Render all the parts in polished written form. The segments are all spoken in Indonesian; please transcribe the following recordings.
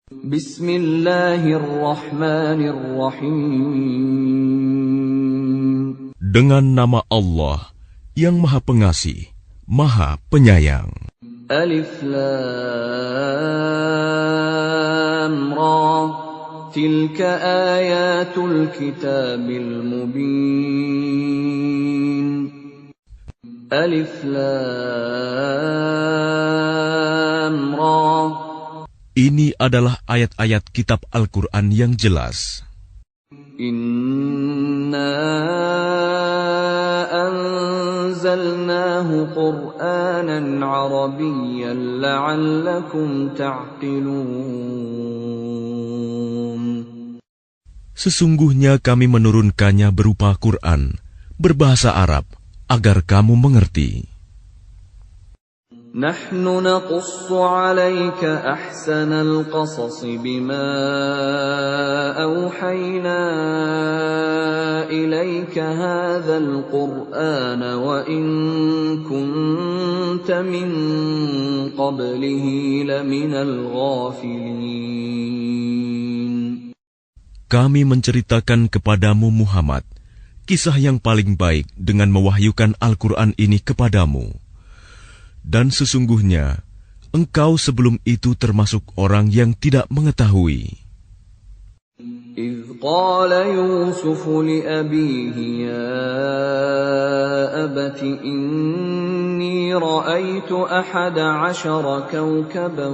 Bismillahirrahmanirrahim. Dengan nama Allah yang Maha Pengasih, Maha Penyayang. Alif Lam Ra. Tilka ayatul kitabil mubin. Alif Lam Ra. Ini adalah ayat-ayat kitab Al-Quran yang jelas. Inna anzalnahu Qur'anan Arabiyyan la'allakum ta'qilun. Sesungguhnya kami menurunkannya berupa Quran, berbahasa Arab, agar kamu mengerti. Nahnu naqussu 'alaika ahsanal qasas bima awhayna ilaika hadzal qur'ana wa in kunta min qablihi laminal ghafilin. Kami menceritakan kepadamu Muhammad kisah yang paling baik dengan mewahyukan Al-Quran ini kepadamu. Dan sesungguhnya, engkau sebelum itu termasuk orang yang tidak mengetahui. إِذْ قَالَ يُوسُفُ لِأَبِيهِ يَا أَبَتِ إِنِّي رَأَيْتُ 11 كَوْكَبًا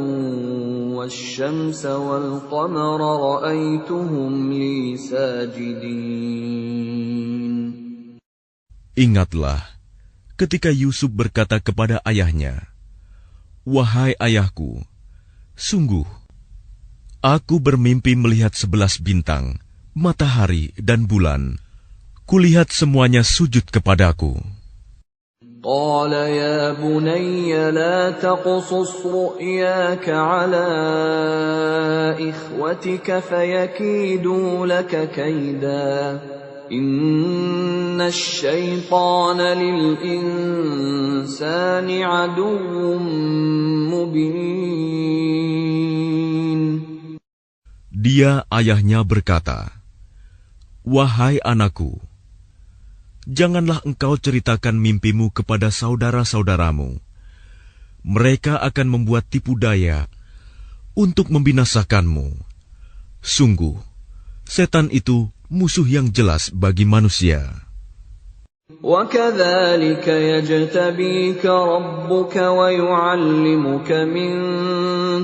وَالشَّمْسَ وَالْقَمَرَ رَأَيْتُهُمْ لِي سَاجِدِينَ. Ingatlah, ketika Yusuf berkata kepada ayahnya, "Wahai ayahku, sungguh, aku bermimpi melihat 11 bintang, matahari dan bulan. Kulihat semuanya sujud kepadaku." قال يا بني لا تقصص رؤياك على إخوتك فيكيدوا لك كيدا إن الشيطان للإنسان عدو مبين. Dia ayahnya berkata, "Wahai anakku, janganlah engkau ceritakan mimpimu kepada saudara-saudaramu. Mereka akan membuat tipu daya untuk membinasakanmu. Sungguh, setan itu musuh yang jelas bagi manusia." وَكَذَلِكَ يَجْتَبِيكَ رَبُّكَ وَيُعَلِّمُكَ مِن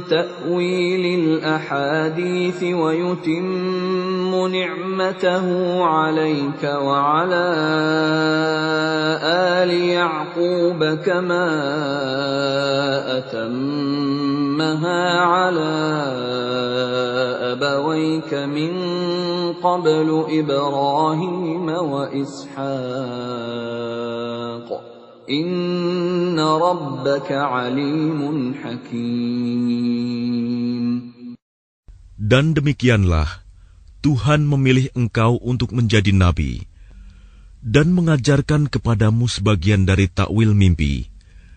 تَأْوِيلِ الْأَحَادِيثِ وَيُتِمُّ نِعْمَتَهُ عَلَيْكَ وَعَلَى آلِ يَعْقُوبَ كَمَا أَتَمَّهَا عَلَى أَبَوَيْكَ مِن قَبْلُ إِبْرَاهِيمَ وَإِسْحَاقَ إِنَّ رَبَّكَ عَلِيمٌ حَكِيمٌ. Dan demikianlah Tuhan memilih engkau untuk menjadi nabi dan mengajarkan kepadamu sebagian dari takwil mimpi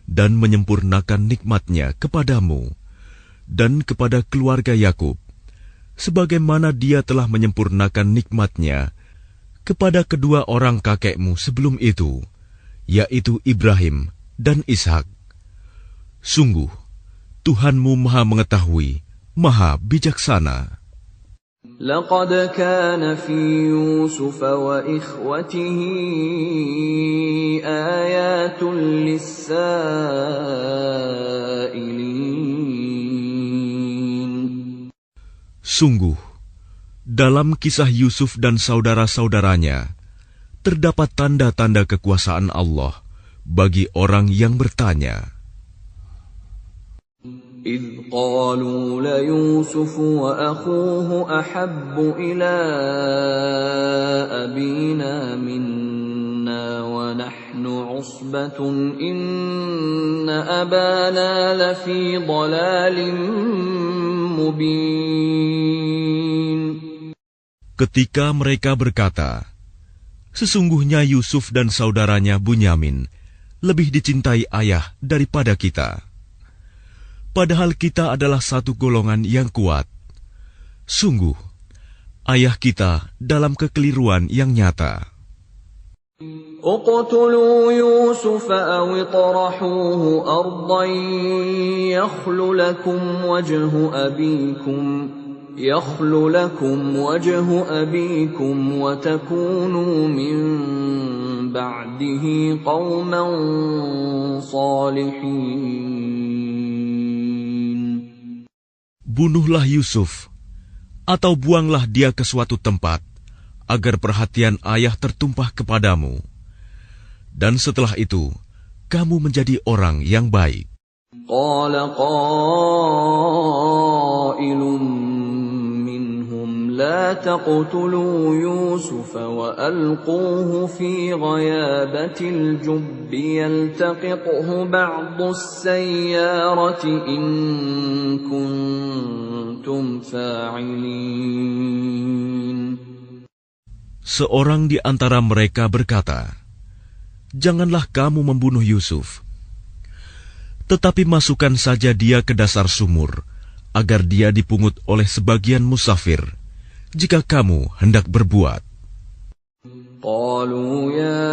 dan menyempurnakan nikmat-Nya kepadamu dan kepada keluarga Yakub, sebagaimana Dia telah menyempurnakan nikmat-Nya kepada kedua orang kakekmu sebelum itu, yaitu Ibrahim dan Ishak. Sungguh, Tuhanmu Maha Mengetahui, Maha Bijaksana. لقد كان في يوسف وإخوته آيات للسائلين. Sungguh, dalam kisah Yusuf dan saudara-saudaranya, terdapat tanda-tanda kekuasaan Allah bagi orang yang bertanya. إذ قالوا ليوسف وأخوه أحب إلى أبينا منا ونحن عصبة إن أبانا لفي ضلال مبين. Ketika mereka berkata, "Sesungguhnya Yusuf dan saudaranya Bunyamin lebih dicintai ayah daripada kita. Padahal kita adalah satu golongan yang kuat. Sungguh, ayah kita dalam kekeliruan yang nyata. اقتلوا يوسف أو اطرحوه أرضا يخل لكم وجه أبيكم وتكونوا من بعده قوما صالحين. Bunuhlah Yusuf, atau buanglah dia ke suatu tempat, agar perhatian ayah tertumpah kepadamu. Dan setelah itu, kamu menjadi orang yang baik. قال قائل منهم لا تقتلوا يوسف وألقوه في غيابة الجب يلتقطه بعض السيارة إن كنتم فاعلين. Seorang di antara mereka berkata, "Janganlah kamu membunuh Yusuf, tetapi masukkan saja dia ke dasar sumur, agar dia dipungut oleh sebagian musafir, jika kamu hendak berbuat." قالوا يا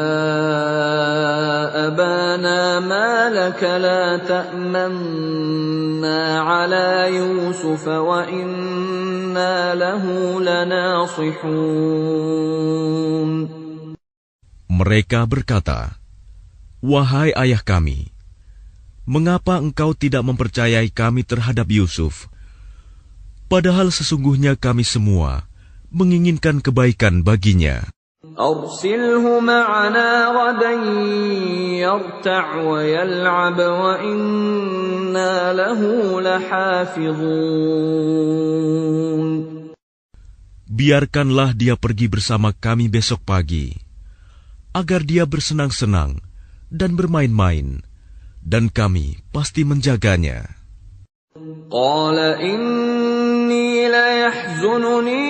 أبانا ما لك لا تأمنا على يوسف وإنا له لناصحون. Mereka berkata, "Wahai ayah kami, mengapa engkau tidak mempercayai kami terhadap Yusuf? Padahal sesungguhnya kami semua menginginkan kebaikan baginya." أرسله معنا غدا يرتع ويلعب وإنا له لحافظون. Biarkanlah dia pergi bersama kami besok pagi, agar dia bersenang-senang dan bermain-main, dan kami pasti menjaganya. قال إني ليحزنني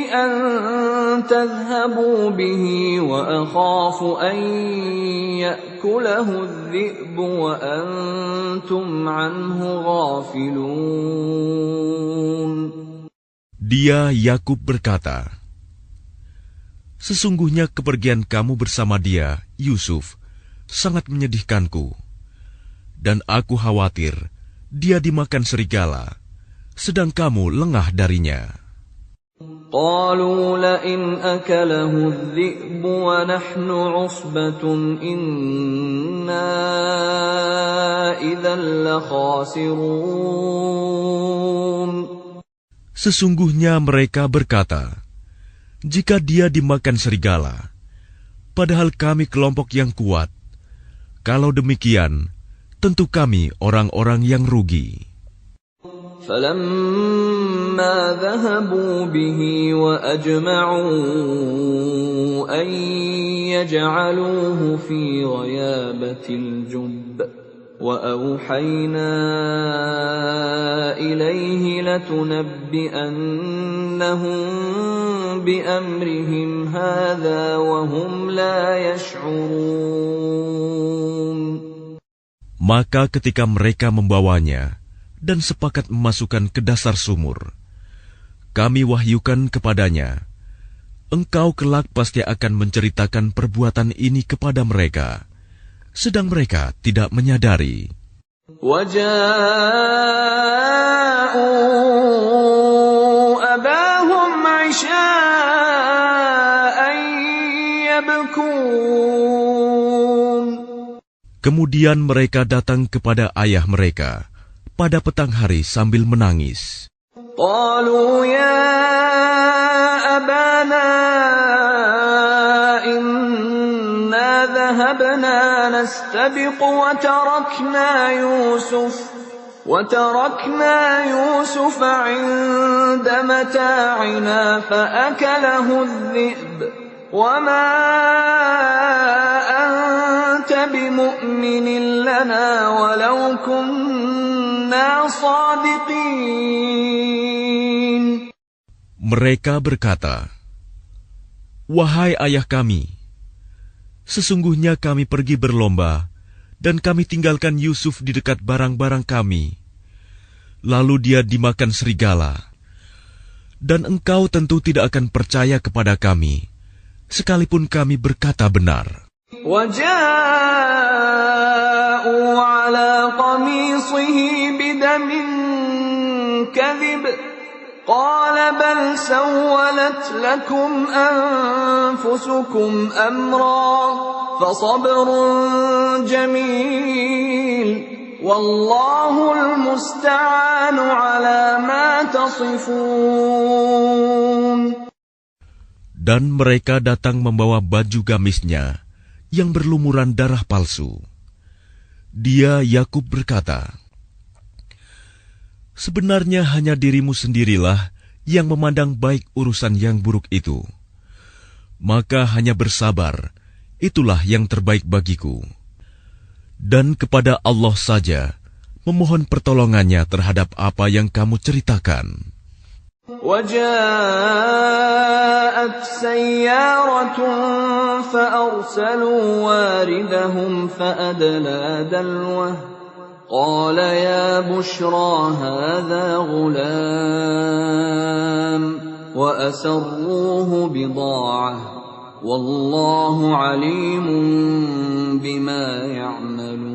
أن تذهبوا به وأخاف أن يأكله الذئب وأنتم عنه غافلون. Dia Yakub berkata, "Sesungguhnya kepergian kamu bersama dia, Yusuf, sangat menyedihkanku, dan aku khawatir dia dimakan serigala, sedang kamu lengah darinya." قالوا لئن أكله الذئب ونحن عصبة إنا إذا لخاسرون. Sesungguhnya mereka berkata, "Jika dia dimakan serigala, padahal kami kelompok yang kuat, kalau demikian, tentu kami orang-orang yang rugi." فلما ذهبوا به وأجمعوا أن يجعلوه في غيابة الجب وأوحينا إليه لتنبئنهم بأمرهم هذا وهم لا يشعرون. Maka ketika mereka membawanya dan sepakat memasukkan ke dasar sumur, kami wahyukan kepadanya, "Engkau kelak pasti akan menceritakan perbuatan ini kepada mereka," sedang mereka tidak menyadari. وَجَاءُوا أَبَاهُمْ عِشَاءً يَبْكُونَ. Kemudian mereka datang kepada ayah mereka pada petang hari sambil menangis. قالوا يا أبانا إنا ذهبنا نستبق وتركنا يوسف عند متاعنا فأكله الذئب وما أنت بمؤمن لنا ولو كنا صادقين. Mereka berkata, "Wahai ayah kami, sesungguhnya kami pergi berlomba dan kami tinggalkan Yusuf di dekat barang-barang kami. Lalu dia dimakan serigala, Dan engkau tentu tidak akan percaya kepada kami, sekalipun kami berkata benar. وَجَاءُوا عَلَى قَمِيصِهِ بِدَمٍ كَذِبٍ قَالَ بَلْ سَوَّلَتْ لَكُمْ أَنفُسُكُمْ أَمْرًا فَصَبْرٌ جَمِيلٌ وَاللَّهُ الْمُسْتَعَانُ عَلَى مَا تَصِفُونَ. Dan mereka datang membawa baju gamisnya yang berlumuran darah palsu. Dia, Yakub, berkata, "Sebenarnya hanya dirimu sendirilah yang memandang baik urusan yang buruk itu. Maka hanya bersabar, itulah yang terbaik bagiku. Dan kepada Allah saja memohon pertolongannya terhadap apa yang kamu ceritakan." وَجَاءَتْ سَيَّارَةٌ فَأَرْسَلُوا وَارِدَهُمْ فَأَدْلَىٰ دَلْوَهُ قَالَ يَا بُشْرَىٰ هَٰذَا غُلَامٌ وَأَسَرُّوهُ بِضَاعَةً وَاللَّهُ عَلِيمٌ بِمَا يَعْمَلُونَ.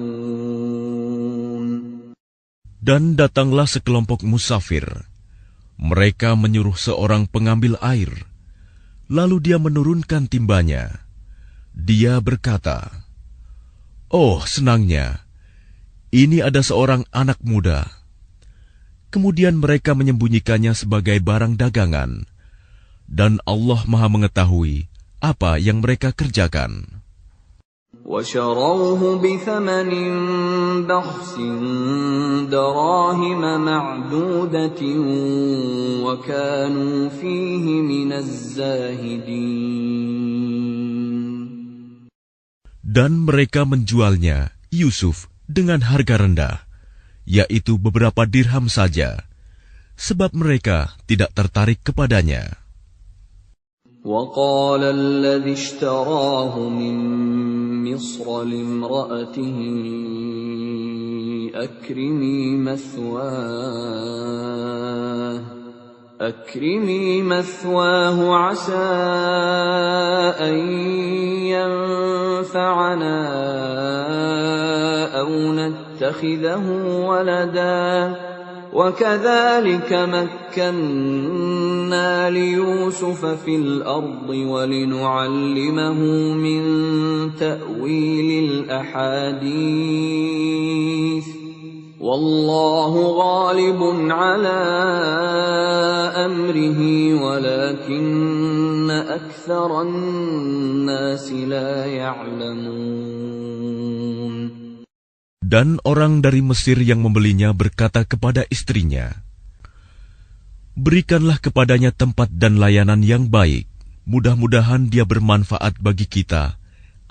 Dan datanglah sekelompok musafir. Mereka menyuruh seorang pengambil air, lalu dia menurunkan timbanya. Dia berkata, "Oh, senangnya, ini ada seorang anak muda." Kemudian mereka menyembunyikannya sebagai barang dagangan, dan Allah Maha mengetahui apa yang mereka kerjakan. وَشَرَوْهُ بِثَمَنٍ بَخْسٍ دَرَاهِمَ مَعْدُودَةٍ وَكَانُوا فِيهِ مِنَ الزَّاهِدِينَ. Dan mereka menjualnya, Yusuf, dengan harga rendah, yaitu beberapa dirham saja, sebab mereka tidak tertarik kepadanya. وَقَالَ الَّذِي اشْتَرَاهُ مِن مِّصْرَ لِامْرَأَتِهِ أَكْرِمِي مَثْوَاهُ عَسَىٰ أَن يَنفَعَنَا أَوْ نَتَّخِذَهُ وَلَدًا وَكَذَلِكَ مَكَّنَّا لِيُوسُفَ فِي الْأَرْضِ وَلِنُعَلِّمَهُ مِن تَأْوِيلِ الْأَحَادِيثِ وَاللَّهُ غَالِبٌ عَلَىٰ أَمْرِهِ وَلَكِنَّ أَكْثَرَ النَّاسِ لَا يَعْلَمُونَ. Dan orang dari Mesir yang membelinya berkata kepada istrinya, "Berikanlah kepadanya tempat dan layanan yang baik. Mudah-mudahan dia bermanfaat bagi kita,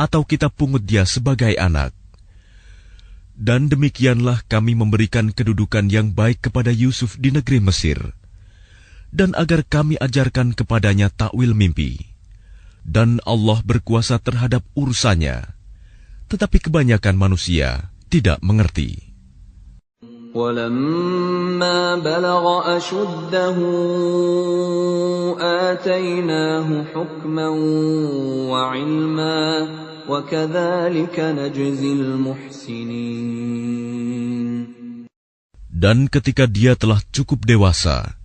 atau kita pungut dia sebagai anak." Dan demikianlah kami memberikan kedudukan yang baik kepada Yusuf di negeri Mesir, dan agar kami ajarkan kepadanya takwil mimpi. Dan Allah berkuasa terhadap urusannya, tetapi kebanyakan manusia tidak mengerti. وَلَمَّا بَلَغَ أَشُدَّهُ آتَيْنَاهُ حُكْمًا وَعِلْمًا وَكَذَلِكَ نَجْزِي الْمُحْسِنِينَ. Dan ketika dia telah cukup dewasa,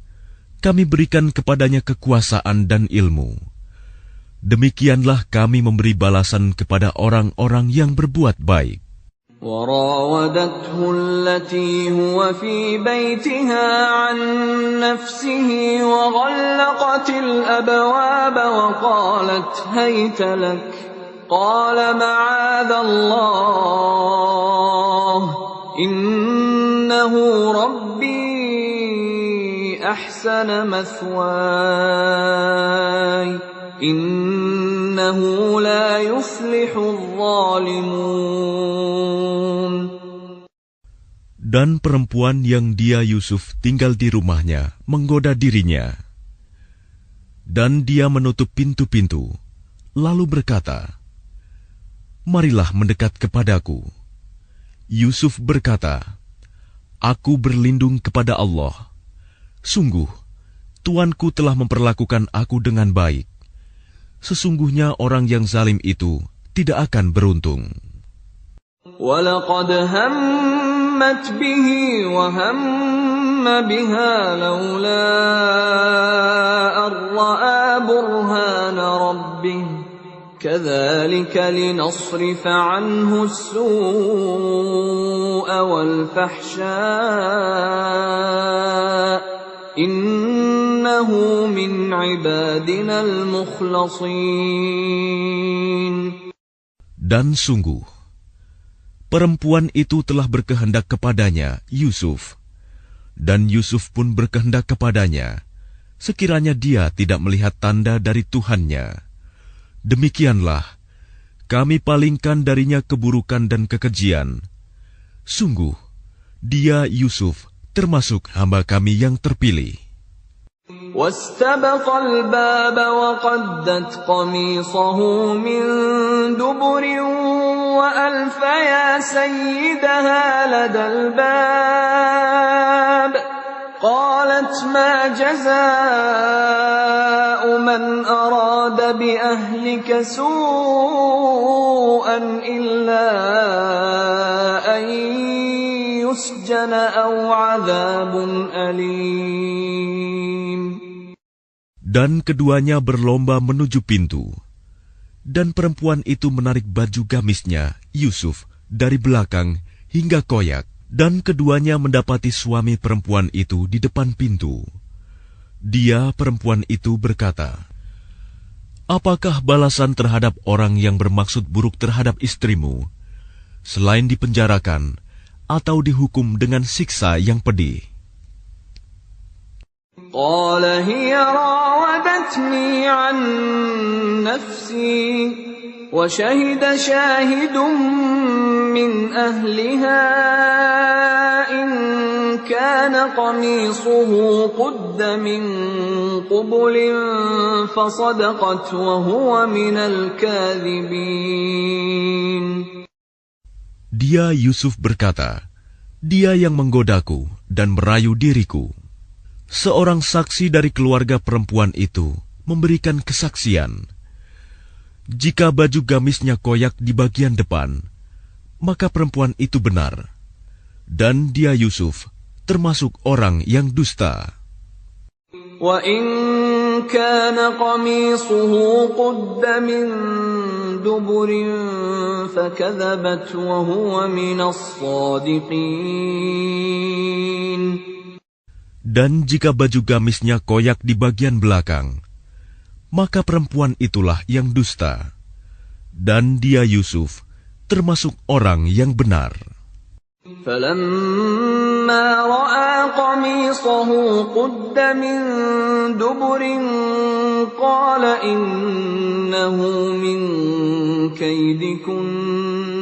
kami berikan kepadanya kekuasaan dan ilmu. Demikianlah kami memberi balasan kepada orang-orang yang berbuat baik. وراودته التي هو في بيتها عن نفسه وغلقت الأبواب وقالت هيت لك قال معاذ الله إنه ربي أحسن مثواي إنه لا يفلح الظالمون. Dan perempuan yang dia Yusuf tinggal di rumahnya menggoda dirinya. Dan dia menutup pintu-pintu, lalu berkata, "Marilah mendekat kepadaku." Yusuf berkata, "Aku berlindung kepada Allah. Sungguh, Tuanku telah memperlakukan aku dengan baik. Sesungguhnya orang yang zalim itu tidak akan beruntung. وَلَقَدْ هَمَّتْ بِهِ وَهَمَّ بِهَا لَوْلَا أَن رَّأَىٰ بُرْهَانَ رَبِّهِ كَذَٰلِكَ لِنَصْرِفَ عَنْهُ السُّوءَ وَالْفَحْشَاءَ إِنَّهُ مِنْ عِبَادِنَا الْمُخْلَصِينَ. Dan sungguh, perempuan itu telah berkehendak kepadanya, Yusuf. Dan Yusuf pun berkehendak kepadanya, sekiranya dia tidak melihat tanda dari Tuhannya. Demikianlah, kami palingkan darinya keburukan dan kekejian. Sungguh, dia Yusuf termasuk hamba kami yang terpilih. واستبق الباب وقدت قميصه من دبر وألف يا سيدها لدى الباب قالت ما جزاء من أراد بأهلك سوءا إلا أن يسجن أو عذاب أليم. Dan keduanya berlomba menuju pintu. Dan perempuan itu menarik baju gamisnya, Yusuf, dari belakang hingga koyak. Dan keduanya mendapati suami perempuan itu di depan pintu. Dia, perempuan itu, berkata, "Apakah balasan terhadap orang yang bermaksud buruk terhadap istrimu, selain dipenjarakan atau dihukum dengan siksa yang pedih?" قال هي راودتني عن نفسي وشهد شاهد من أهلها إن كان قميصه قد من قبل فصدقت وهو من الكاذبين. Dia Yusuf berkata, "Dia yang menggodaku dan merayu diriku." Seorang saksi dari keluarga perempuan itu memberikan kesaksian. Jika baju gamisnya koyak di bagian depan, maka perempuan itu benar. Dan dia Yusuf termasuk orang yang dusta. وَإِنْ كَانَ قَمِيصُهُ قُدَّ مِنْ دُبُرٍ فَكَذَبَتْ وَهُوَ مِنَ الصَّادِقِينَ. Dan jika baju gamisnya koyak di bagian belakang, maka perempuan itulah yang dusta. Dan dia Yusuf termasuk orang yang benar. فَلَمَّا رَأَى قَمِيصَهُ قُدَّ مِنْ دُبُرٍ قَالَ إِنَّهُ مِنْ كَيْدِكُنَّ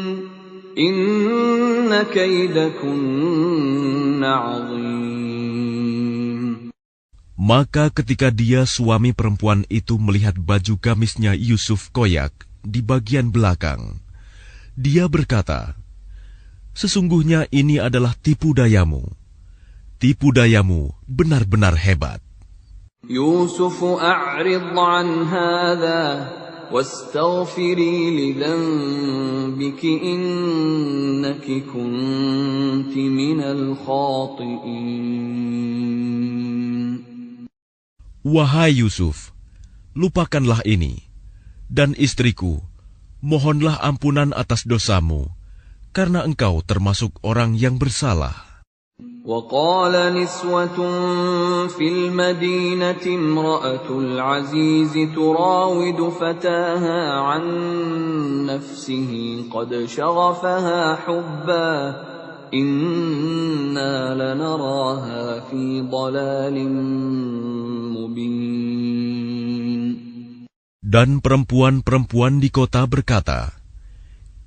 إِنَّ كَيْدَكُنَّ عَظِيمٌ. Maka ketika dia suami perempuan itu melihat baju gamisnya Yusuf koyak di bagian belakang, dia berkata, "Sesungguhnya ini adalah tipu dayamu. Tipu dayamu benar-benar hebat." Yusuf a'rid 'an hadha wastaghfiri li dhanbiki innaki kunti minal khati'in. Wahai Yusuf, lupakanlah ini, dan istriku, mohonlah ampunan atas dosamu, karena engkau termasuk orang yang bersalah. وَقَالَ نِسْوَةٌ فِي الْمَدِينَةِ امْرَأَةُ الْعَزِيزِ تُرَاوِدُ فَتَاهَا عَنْ نَفْسِهِ قَدْ شَغَفَهَا حُبًّا إِنَّا لَنَرَاهَا فِي ضَلَالٍ مُبِينٍ. Dan perempuan-perempuan di kota berkata,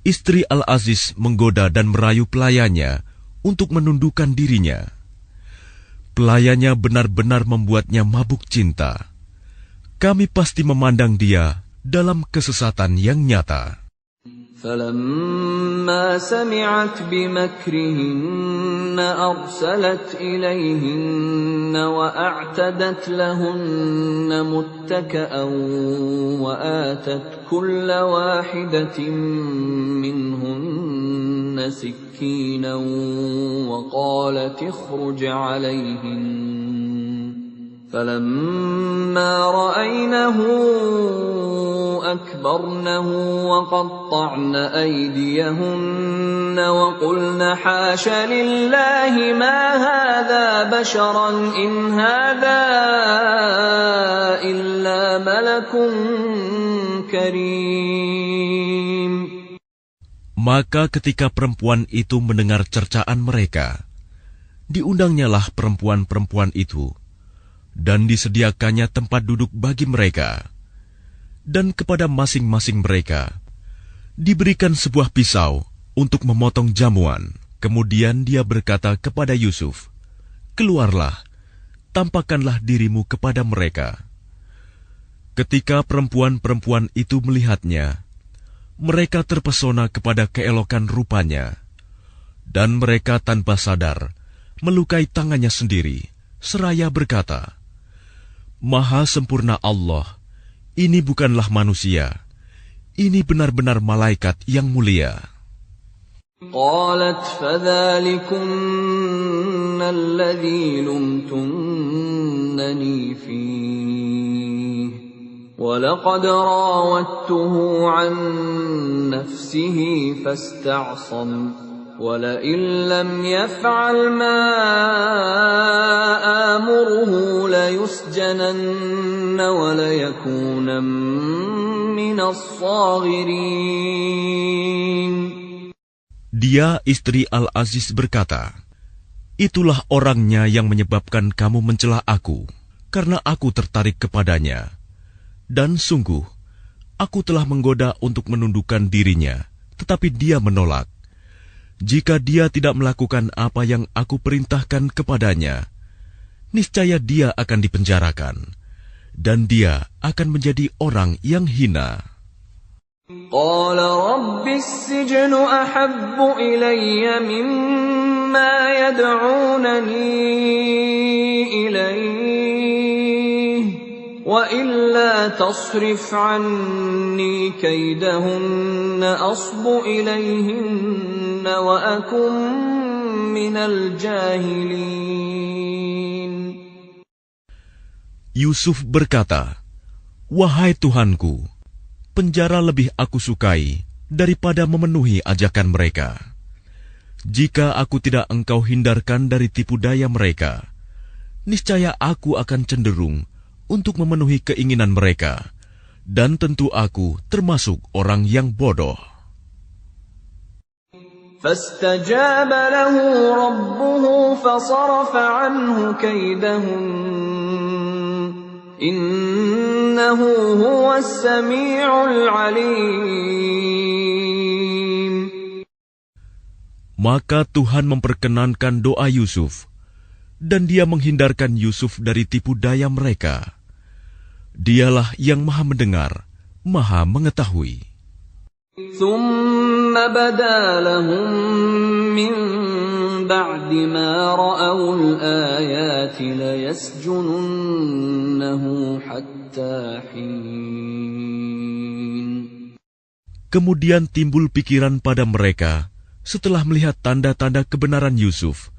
"Istri Al-Aziz menggoda dan merayu pelayannya untuk menundukkan dirinya. Pelayannya benar-benar membuatnya mabuk cinta. Kami pasti memandang dia dalam kesesatan yang nyata." فلما سمعت بمكرهن أرسلت إليهن وأعتدت لهن متكأ وآتت كل واحدة منهن سكينا وقالت اخرج عليهن فلما رأينه أكبرنه وقطعن أيديهن وقلن حاش لله ما هذا بشرا إن هذا إلا ملك كريم. Maka ketika perempuan itu mendengar cercaan mereka, diundangnyalah perempuan-perempuan itu, dan disediakannya tempat duduk bagi mereka. Dan kepada masing-masing mereka diberikan sebuah pisau untuk memotong jamuan. Kemudian dia berkata kepada Yusuf, "Keluarlah, tampakkanlah dirimu kepada mereka." Ketika perempuan-perempuan itu melihatnya, mereka terpesona kepada keelokan rupanya, dan mereka tanpa sadar melukai tangannya sendiri, seraya berkata, "Maha sempurna Allah, ini bukanlah manusia, ini benar-benar malaikat yang mulia." قالت فذلكن الذي لمتنني فيه ولقد راودته عن نفسه فاستعصم ولئن لم يفعل ما آمره ليسجنن وليكون من الصاغرين. Dia, istri Al-Aziz, berkata, "Itulah orangnya yang menyebabkan kamu mencela aku, karena aku tertarik kepadanya. Dan sungguh, aku telah menggoda untuk menundukkan dirinya, tetapi dia menolak. Jika dia tidak melakukan apa yang aku perintahkan kepadanya, niscaya dia akan dipenjarakan, dan dia akan menjadi orang yang hina." قال رب السجن أحب إلي مما يدعونني إليه وإلا تصرف عني كيدهن أصب إليهن وأكن من الجاهلين. Yusuf berkata, "Wahai Tuhanku, penjara lebih aku sukai daripada memenuhi ajakan mereka. Jika aku tidak engkau hindarkan dari tipu daya mereka, niscaya aku akan cenderung untuk memenuhi keinginan mereka, dan tentu aku termasuk orang yang bodoh." فاستجاب له ربه فصرف عنه كيدهن إنه هو السميع العليم. Maka Tuhan memperkenankan doa Yusuf, dan dia menghindarkan Yusuf dari tipu daya mereka. Dialah yang Maha Mendengar, Maha Mengetahui. ثم بدا لهم من بعد ما رأوا الآيات ليسجننه حتى حين. Kemudian timbul pikiran pada mereka setelah melihat tanda-tanda kebenaran Yusuf,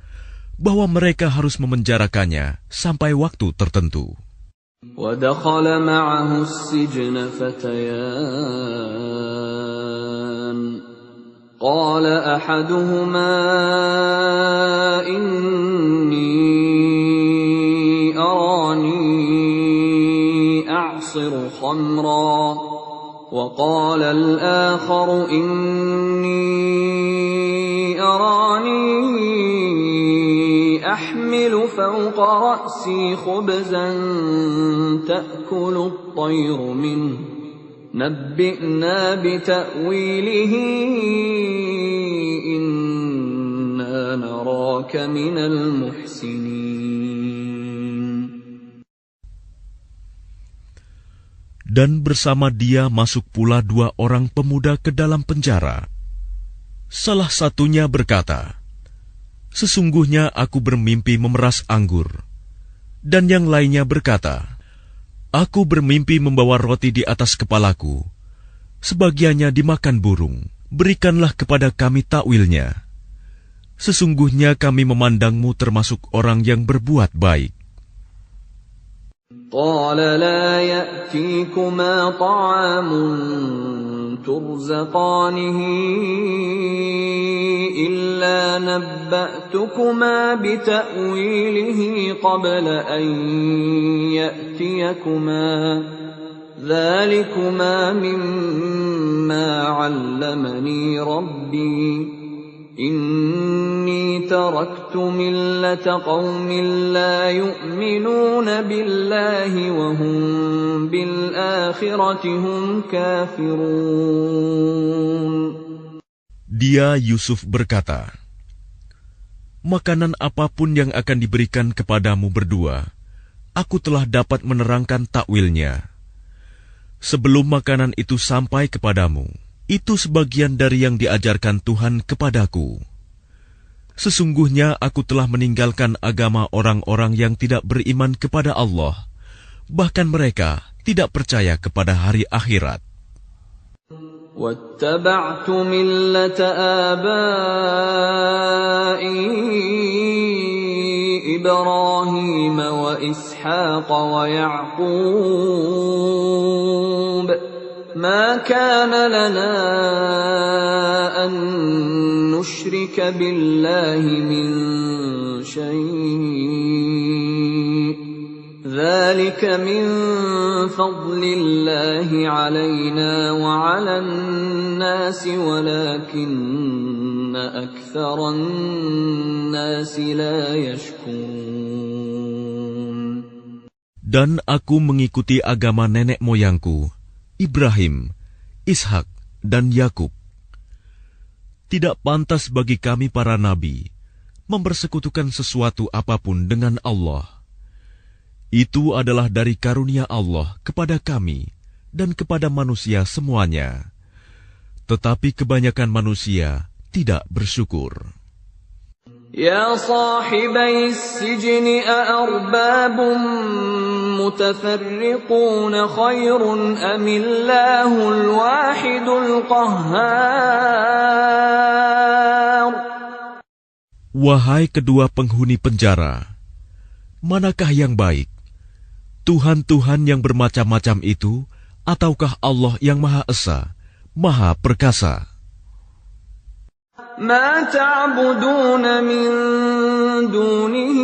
bahwa mereka harus memenjarakannya sampai waktu tertentu. وَدَخَلَ مَعَهُ السِّجْنَ فَتَيَانِ قَالَ أَحَدُهُمَا إِنِّي أَرَانِي أَعْصِرُ خَمْرًا وَقَالَ الْآخَرُ إِنِّي أَرَانِي أحمل فوق رأسي خبزا تأكل الطير منه نبئنا بتأويله إنا نراك من المحسنين. Dan bersama dia masuk pula 2 orang pemuda ke dalam penjara. Salah satunya berkata, "Sesungguhnya aku bermimpi memeras anggur." Dan yang lainnya berkata, "Aku bermimpi membawa roti di atas kepalaku. Sebagiannya dimakan burung. Berikanlah kepada kami takwilnya. Sesungguhnya kami memandangmu termasuk orang yang berbuat baik." قال لا يأتيكما طعام ترزقانه إلا نبأتكما بتأويله قبل أن يأتيكما ذلكما مما علمني ربي إني تركت ملة قوم لا يؤمنون بالله وهم بالآخرة هم كافرون. Dia Yusuf berkata, "Makanan apapun yang akan diberikan kepadamu berdua, aku telah dapat menerangkan takwilnya. Sebelum makanan itu sampai kepadamu, itu sebagian dari yang diajarkan Tuhan kepadaku. Sesungguhnya aku telah meninggalkan agama orang-orang yang tidak beriman kepada Allah, bahkan mereka tidak percaya kepada hari akhirat. وَاتَّبَعْتُ مِلَّةَ آبَائِي إِبْرَاهِيمَ وَإِسْحَاقَ وَيَعْقُوبَ مَا كَانَ لَنَا أَن نُّشْرِكَ بِاللَّهِ مِن شَيْءٍ ذَلِكَ مِن فَضْلِ اللَّهِ عَلَيْنَا وَعَلَى النَّاسِ وَلَكِنَّ أَكْثَرَ النَّاسِ لَا يَشْكُرُونَ. Dan aku mengikuti agama nenek moyangku, Ibrahim, Ishak, dan Yakub. Tidak pantas bagi kami para nabi mempersekutukan sesuatu apapun dengan Allah. Itu adalah dari karunia Allah kepada kami dan kepada manusia semuanya. Tetapi kebanyakan manusia tidak bersyukur. يا صاحبي السجن أأرباب متفرقون خير أم الله الواحد القهار. Wahai kedua penghuni penjara, manakah yang baik? Tuhan-Tuhan yang bermacam-macam itu, ataukah Allah yang Maha Esa, Maha Perkasa? ما تعبدون من دونه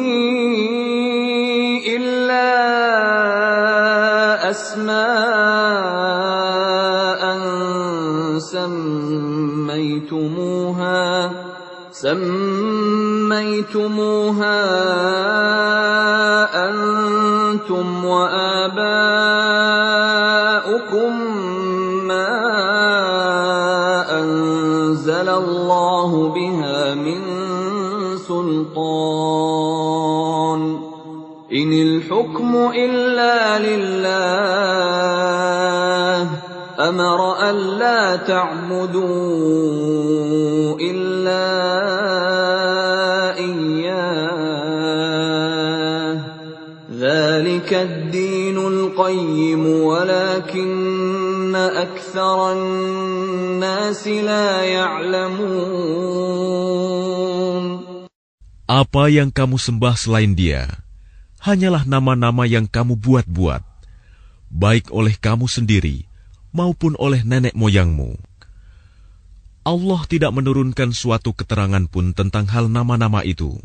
إلا أسماء سميتموها أنتم وآباؤكم ما أنزل الله بها من سلطان إن الحكم إلا لله أمر ألا تعبدوا إلا إياه ذلك الدين القيم ولكن أكثر الناس لا يعلمون. Apa yang kamu sembah selain Dia hanyalah nama-nama yang kamu buat-buat, baik oleh kamu sendiri maupun oleh nenek moyangmu. Allah tidak menurunkan suatu keterangan pun tentang hal nama-nama itu.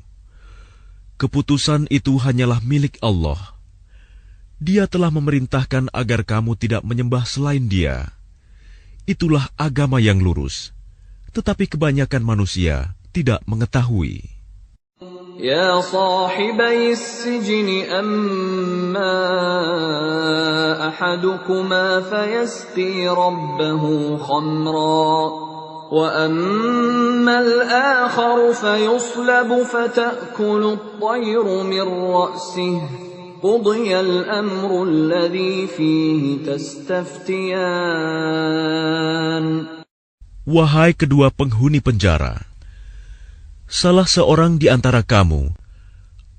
Keputusan itu hanyalah milik Allah. Dia telah memerintahkan agar kamu tidak menyembah selain Dia. Itulah agama yang lurus, tetapi kebanyakan manusia tidak mengetahui. يا صاحبي السجن أما أحدكما فيسقي ربه خمرا وأما الآخر فيصلب فتأكل الطير من رأسه قضي الأمر الذي فيه تستفتيان. Wahai kedua penghuni penjara, salah seorang di antara kamu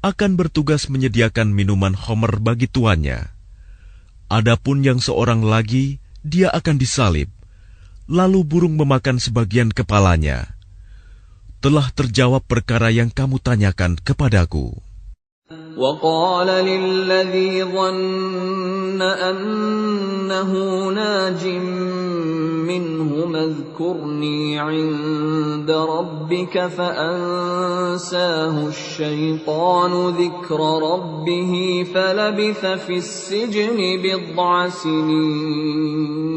akan bertugas menyediakan minuman khamr bagi tuannya. Adapun yang seorang lagi, dia akan disalib, lalu burung memakan sebagian kepalanya. Telah terjawab perkara yang kamu tanyakan kepadaku. وقال للذي ظن أنه ناج منهم اذكرني عند ربك فأنساه الشيطان ذكر ربه فلبث في السجن بضع سنين.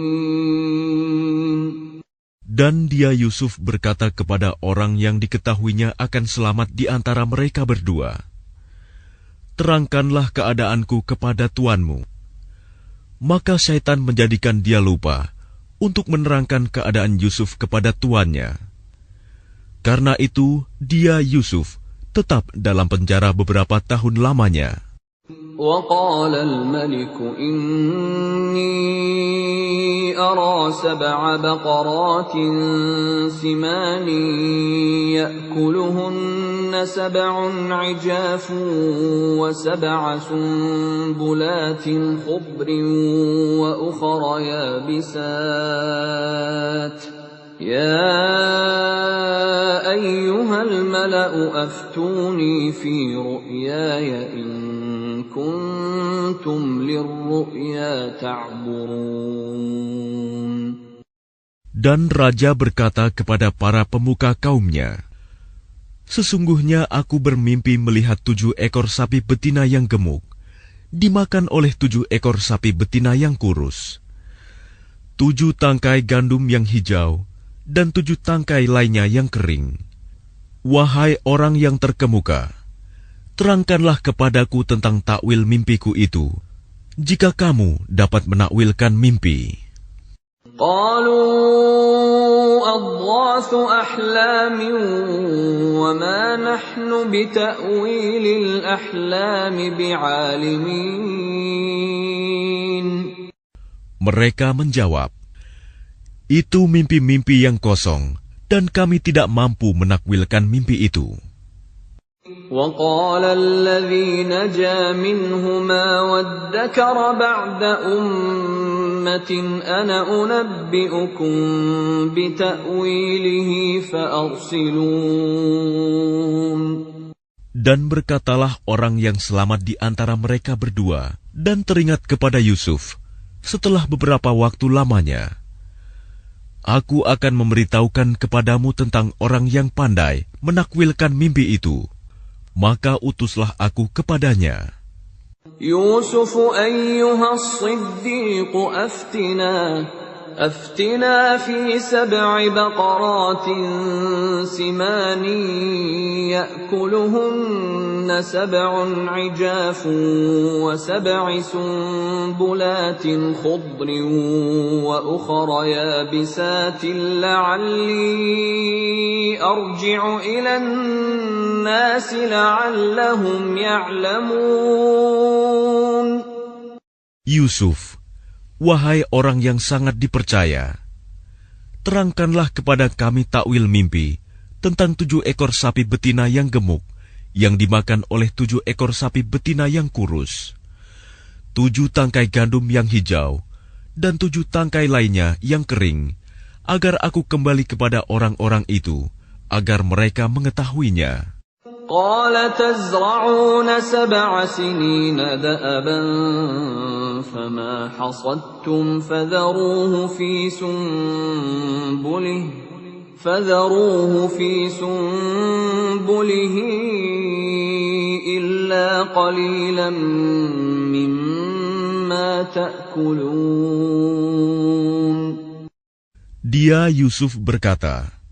Dan dia Yusuf berkata kepada orang yang diketahuinya akan selamat di antara mereka berdua, terangkanlah keadaanku kepada tuanmu. Maka syaitan menjadikan dia lupa untuk menerangkan keadaan Yusuf kepada tuannya. Karena itu, dia Yusuf tetap dalam penjara beberapa tahun lamanya. وقال الملك إني أرى 7 بقرات سمان يأكلهن 7 عجاف و7 سنبلات خضر وأخر يابسات يا أيها الملأ أفتوني في رؤياي إن كنتم للرؤيا تعبرون. Dan raja berkata kepada para pemuka kaumnya, sesungguhnya aku bermimpi melihat 7 ekor sapi betina yang gemuk dimakan oleh 7 ekor sapi betina yang kurus, 7 tangkai gandum yang hijau, dan 7 tangkai lainnya yang kering. Wahai orang yang terkemuka, terangkanlah kepadaku tentang takwil mimpiku itu, jika kamu dapat menakwilkan mimpi. قالوا أضغاث أحلام وما نحن بتأويل الأحلام بعالمين. Mereka menjawab, itu mimpi-mimpi yang kosong, dan kami tidak mampu menakwilkan mimpi itu. وقال الذي نجا منهما وادكر بعد أمة أنا أنبئكم بتأويله فأرسلون. Dan berkatalah orang yang selamat di antara mereka berdua dan teringat kepada Yusuf setelah beberapa waktu lamanya, aku akan memberitahukan kepadamu tentang orang yang pandai menakwilkan mimpi itu. Maka utuslah aku kepadanya. Yusuf ayyuha as-siddiq أفتنا في 7 بقرات سمان يأكلهن 7 عجاف و7 سنبلات خضر وأخر يابسات لعلي أرجع إلى الناس لعلهم يعلمون. Yusuf, wahai orang yang sangat dipercaya, terangkanlah kepada kami takwil mimpi tentang 7 ekor sapi betina yang gemuk, yang dimakan oleh 7 ekor sapi betina yang kurus, 7 tangkai gandum yang hijau, dan 7 tangkai lainnya yang kering, agar aku kembali kepada orang-orang itu, agar mereka mengetahuinya. قال تزرعون 7 سنين دأبا فما حصدتم فذروه في سنبله إلا قليلا مما تأكلون. Dia Yusuf berkata,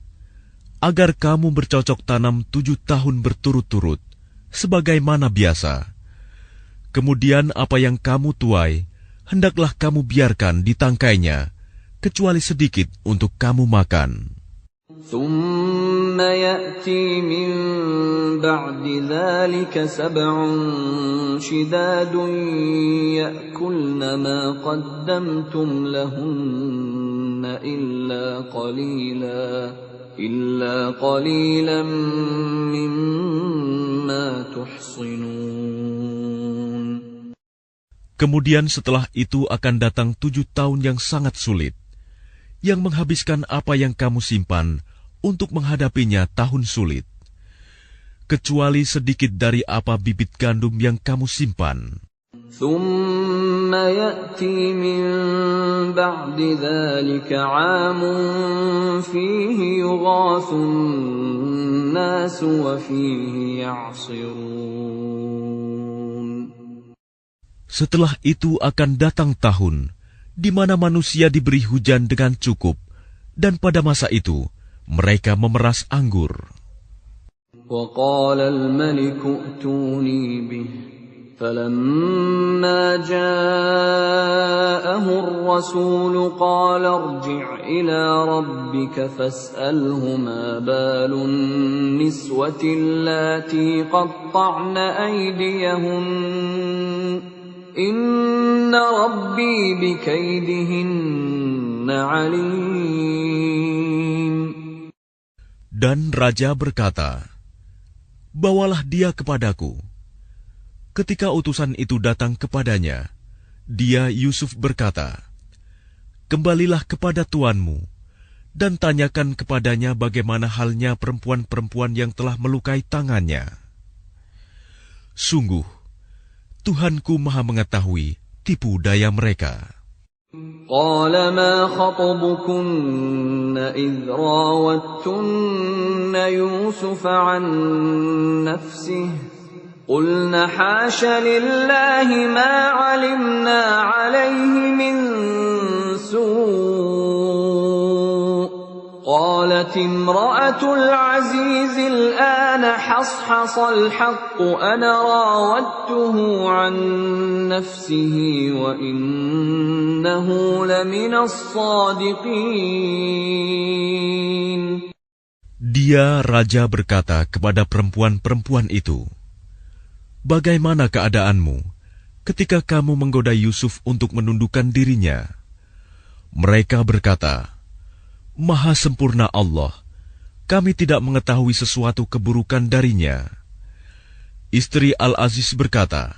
agar kamu bercocok tanam 7 tahun berturut-turut, sebagaimana biasa. Kemudian apa yang kamu tuai, hendaklah kamu biarkan di tangkainya, kecuali sedikit untuk kamu makan. ثم يأتي من بعد ذلك 7 شداد يأكلن ما قدمتم لهن إلا قليلا مما تحصنون. Kemudian setelah itu akan datang 7 tahun yang sangat sulit, yang menghabiskan apa yang kamu simpan untuk menghadapinya tahun sulit, kecuali sedikit dari apa bibit gandum yang kamu simpan. ثم يأتي من بعد ذلك عام فيه يغاث الناس وفيه يعصرون. Setelah itu akan datang tahun di mana manusia diberi hujan dengan cukup, dan pada masa itu mereka memeras anggur. وقال الملك ائتوني به فلما جاءه الرسول قال ارجع إلى ربك فاسأله ما بال النسوة اللاتي قطعن أيديهن إن ربي بكيدهن عليم. Dan raja berkata, "Bawalah dia kepadaku." Ketika utusan itu datang kepadanya, dia Yusuf berkata, "Kembalilah kepada tuanmu dan tanyakan kepadanya bagaimana halnya perempuan-perempuan yang telah melukai tangannya. Sungguh, Tuhanku Maha mengetahui tipu daya mereka." قال ما خطبكن إذ راوتن يوسف عن نفسه قلن حاش لله ما علمنا عليه من سوء قالت امرأة العزيز الآن حصحص الحق أنا راودته عن نفسه وإنه لمن الصادقين. Dia raja berkata kepada perempuan-perempuan itu, "Bagaimana keadaanmu ketika kamu menggoda Yusuf untuk menundukkan dirinya?" Mereka berkata, "Maha sempurna Allah, kami tidak mengetahui sesuatu keburukan darinya." Istri Al-Aziz berkata,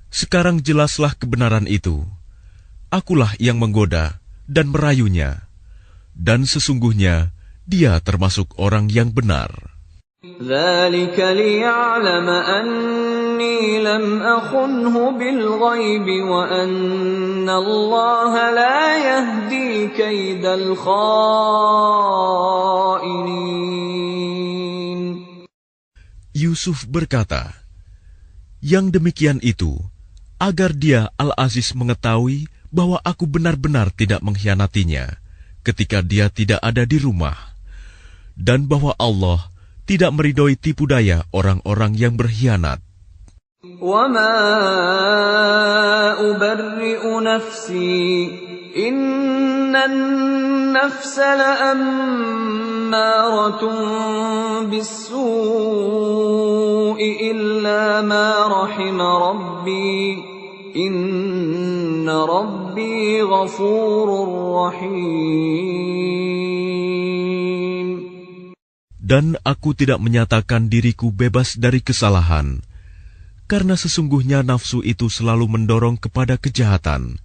"Sekarang jelaslah kebenaran itu. Akulah yang menggoda dan merayunya, dan sesungguhnya dia termasuk orang yang benar." ذلك ليعلم أني لم أخنه بالغيب وأن الله لا يهدي كيد الخائنين. Yusuf berkata, "Yang demikian itu agar dia Al-Aziz mengetahui bahwa aku benar-benar tidak mengkhianatinya ketika dia tidak ada di rumah, dan bahwa Allah tidak meridhoi tipu daya orang-orang yang berkhianat." وَمَا أُبَرِّئُ نَفْسِي إِنَّ النَّفْسَ لَأَمَّارَةٌ بِالسُّوءِ إِلَّا مَا رَحِمَ رَبِّي إِنَّ رَبِّي غَفُورٌ رَحِيمٌ. Dan aku tidak menyatakan diriku bebas dari kesalahan, karena sesungguhnya nafsu itu selalu mendorong kepada kejahatan,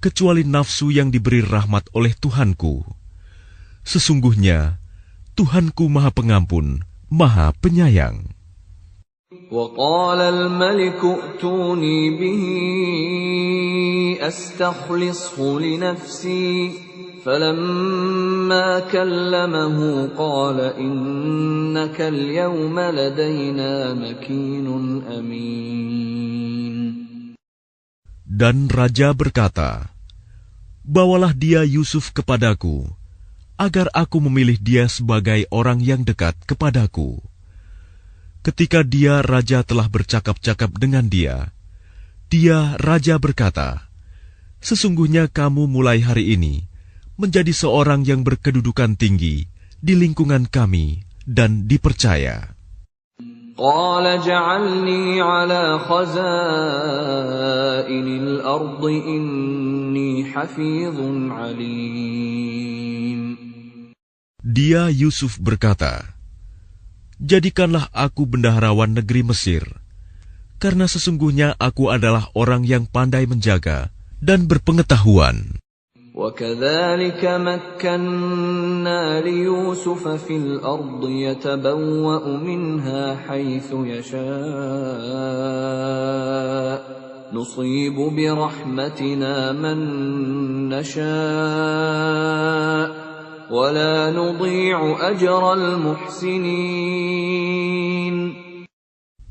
kecuali nafsu yang diberi rahmat oleh Tuhanku. Sesungguhnya Tuhanku Maha Pengampun, Maha Penyayang. وقال الملك ائتوني به أستخلصه لنفسي فلما كلمه قال إنك اليوم لدينا مكين أمين. Dan raja berkata, "Bawalah dia Yusuf kepadaku, agar aku memilih dia sebagai orang yang dekat kepadaku." Ketika dia raja telah bercakap-cakap dengan dia raja berkata, "Sesungguhnya kamu mulai hari ini menjadi seorang yang berkedudukan tinggi di lingkungan kami dan dipercaya. قال اجعلني على خزائن الأرض إني حفيظ عليم. Dia Yusuf berkata, jadikanlah aku bendaharawan negeri Mesir, karena sesungguhnya aku adalah orang yang pandai menjaga dan berpengetahuan. وكذلك مكنا ليوسف في الأرض يتبوأ منها حيث يشاء نصيب برحمتنا من نشاء ولا نضيع أجر المحسنين.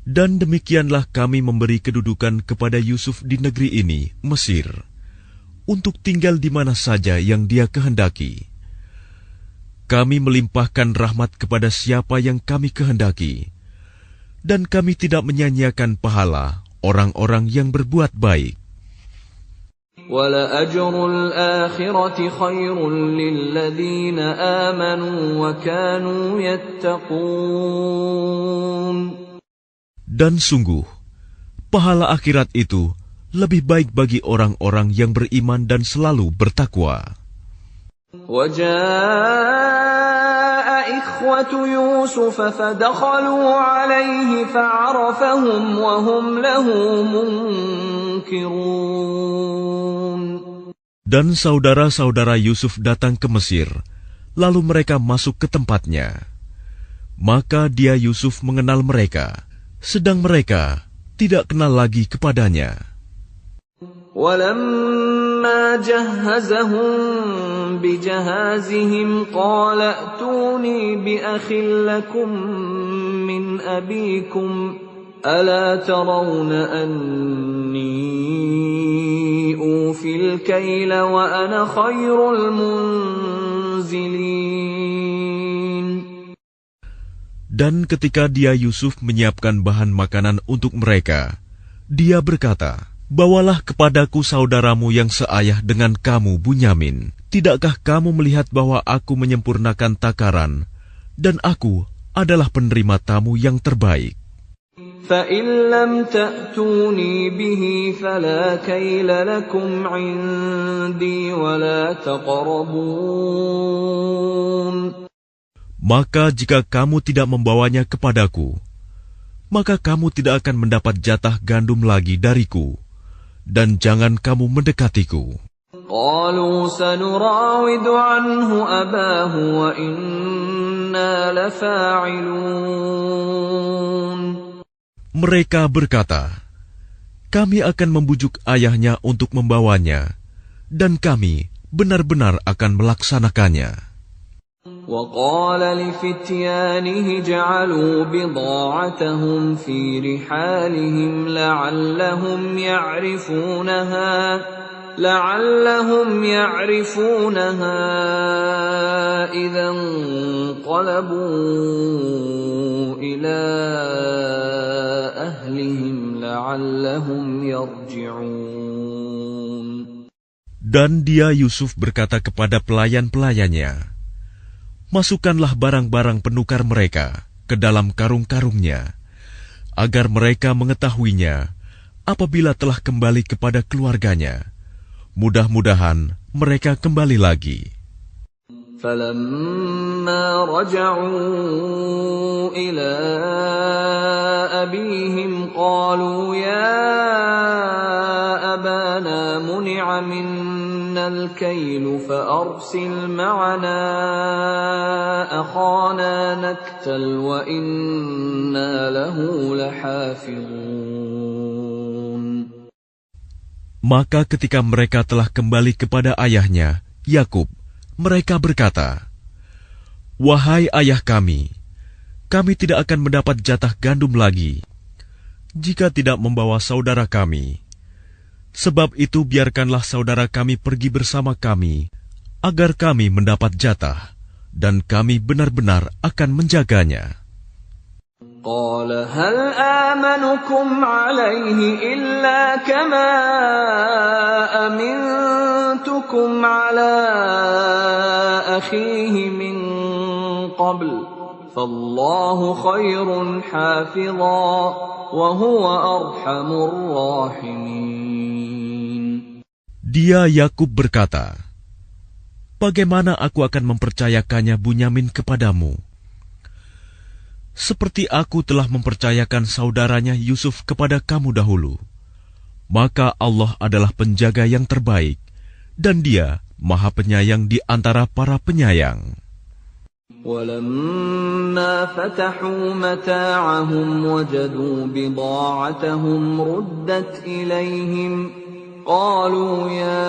Dan demikianlah kami memberi kedudukan kepada Yusuf di negeri ini, Mesir, untuk tinggal di mana saja yang dia kehendaki. Kami melimpahkan rahmat kepada siapa yang kami kehendaki, dan kami tidak menyanyiakan pahala orang-orang yang berbuat baik. وَلَأَجْرُ الْآخِرَةِ خَيْرٌ لِلَّذِينَ آمَنُوا وَكَانُوا يَتَّقُونَ. Dan sungguh, pahala akhirat itu lebih baik bagi orang-orang yang beriman dan selalu bertakwa. وَجَاءَ إِخْوَةُ يُوسُفَ فَدَخَلُوا عَلَيْهِ فَعَرَفَهُمْ وَهُمْ لَهُ مُنكِرُونَ. Dan saudara-saudara Yusuf datang ke Mesir, lalu mereka masuk ke tempatnya. Maka dia Yusuf mengenal mereka, sedang mereka tidak kenal lagi kepadanya. وَلَمَّا جَهَّزَهُم بِجَهَازِهِمْ قَالَ ائْتُونِي بِأَخٍ لَّكُم مِّنْ أَبِيكُمْ أَلَا تَرَوْنَ أَنِّي أُوفِي الْكَيْلَ وَأَنَا خَيْرُ الْمُنزِلِينَ. Dan ketika dia Yusuf menyiapkan bahan makanan untuk mereka, dia berkata, bawalah kepadaku saudaramu yang seayah dengan kamu, Bunyamin. Tidakkah kamu melihat bahwa aku menyempurnakan takaran, dan aku adalah penerima tamu yang terbaik? فَإِن لَّمْ تَأْتُونِي بِهِ فَلَا كَيْلَ لَكُمْ عِندِي وَلَا تَقْرَبُونَ. Maka jika kamu tidak membawanya kepadaku, maka kamu tidak akan mendapat jatah gandum lagi dariku, dan jangan kamu mendekatiku. قَالُوا سَنُرَاوِدُ عَنْهُ أَبَاهُ وَإِنَّا لَفَاعِلُونَ. Mereka berkata, kami akan membujuk ayahnya untuk membawanya, dan kami benar-benar akan melaksanakannya. وَقَالَ لِفِتْيَانِهِ جَعَلُوا بِضَاعَتَهُمْ فِي رِحَالِهِمْ لَعَلَّهُمْ يَعْرِفُونَهَا إِذَا انقَلَبُوا إِلَى أَهْلِهِمْ لَعَلَّهُمْ يَرْجِعُونَ. Dan dia Yusuf berkata kepada pelayan-pelayannya, masukkanlah barang-barang penukar mereka ke dalam karung-karungnya, agar mereka mengetahuinya apabila telah kembali kepada keluarganya. Mudah-mudahan mereka kembali lagi. فَلَمَّا رَجَعُوا إِلَى أَبِيهِمْ قَالُوا يَا أَبَانَا مُنِعَ مِنَّا الْكَيْلُ فَأَرْسِلْ مَعَنَا أَخَانَا نَكْتَلْ وَإِنَّا لَهُ لَحَافِظُونَ. Maka ketika mereka telah kembali kepada ayahnya, Yakub, mereka berkata, wahai ayah kami tidak akan mendapat jatah gandum lagi jika tidak membawa saudara kami. Sebab itu biarkanlah saudara kami pergi bersama kami, agar kami mendapat jatah, dan kami benar-benar akan menjaganya. قال هل آمنكم عليه إلا كما أمنتكم على أخيه من قبل فالله خير حافظا وهو أرحم الراحمين. Dia Yakub berkata, bagaimana aku akan mempercayakannya Bunyamin kepadamu? Seperti aku telah mempercayakan saudaranya Yusuf kepada kamu dahulu. Maka Allah adalah penjaga yang terbaik, dan Dia Maha Penyayang di antara para penyayang. وَلَمَّا فَتَحُوا مَتَاعَهُمْ وَجَدُوا بِضَاعَتَهُمْ رُدَّتْ إِلَيْهِمْ قَالُوا يَا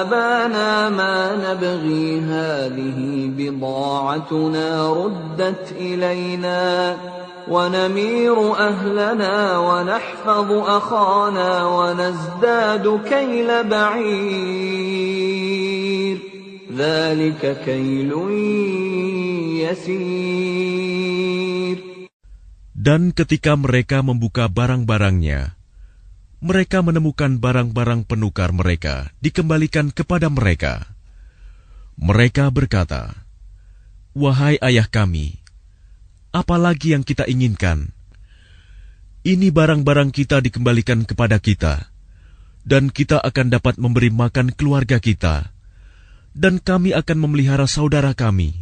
أَبَانَا مَا نَبْغِي هَٰذِهِ بِضَاعَتُنَا رُدَّتْ إِلَيْنَا وَنَمِيرُ أَهْلَنَا وَنَحْفَظُ أَخَانَا وَنَزْدَادُ كَيْلَ بَعِيرٍ ذَلِكَ كَيْلٌ يَسِيرٌ. Dan ketika mereka membuka barang-barangnya, mereka menemukan barang-barang penukar mereka dikembalikan kepada mereka. Mereka berkata, wahai ayah kami, apa lagi yang kita inginkan? Ini barang-barang kita dikembalikan kepada kita, dan kita akan dapat memberi makan keluarga kita, dan kami akan memelihara saudara kami,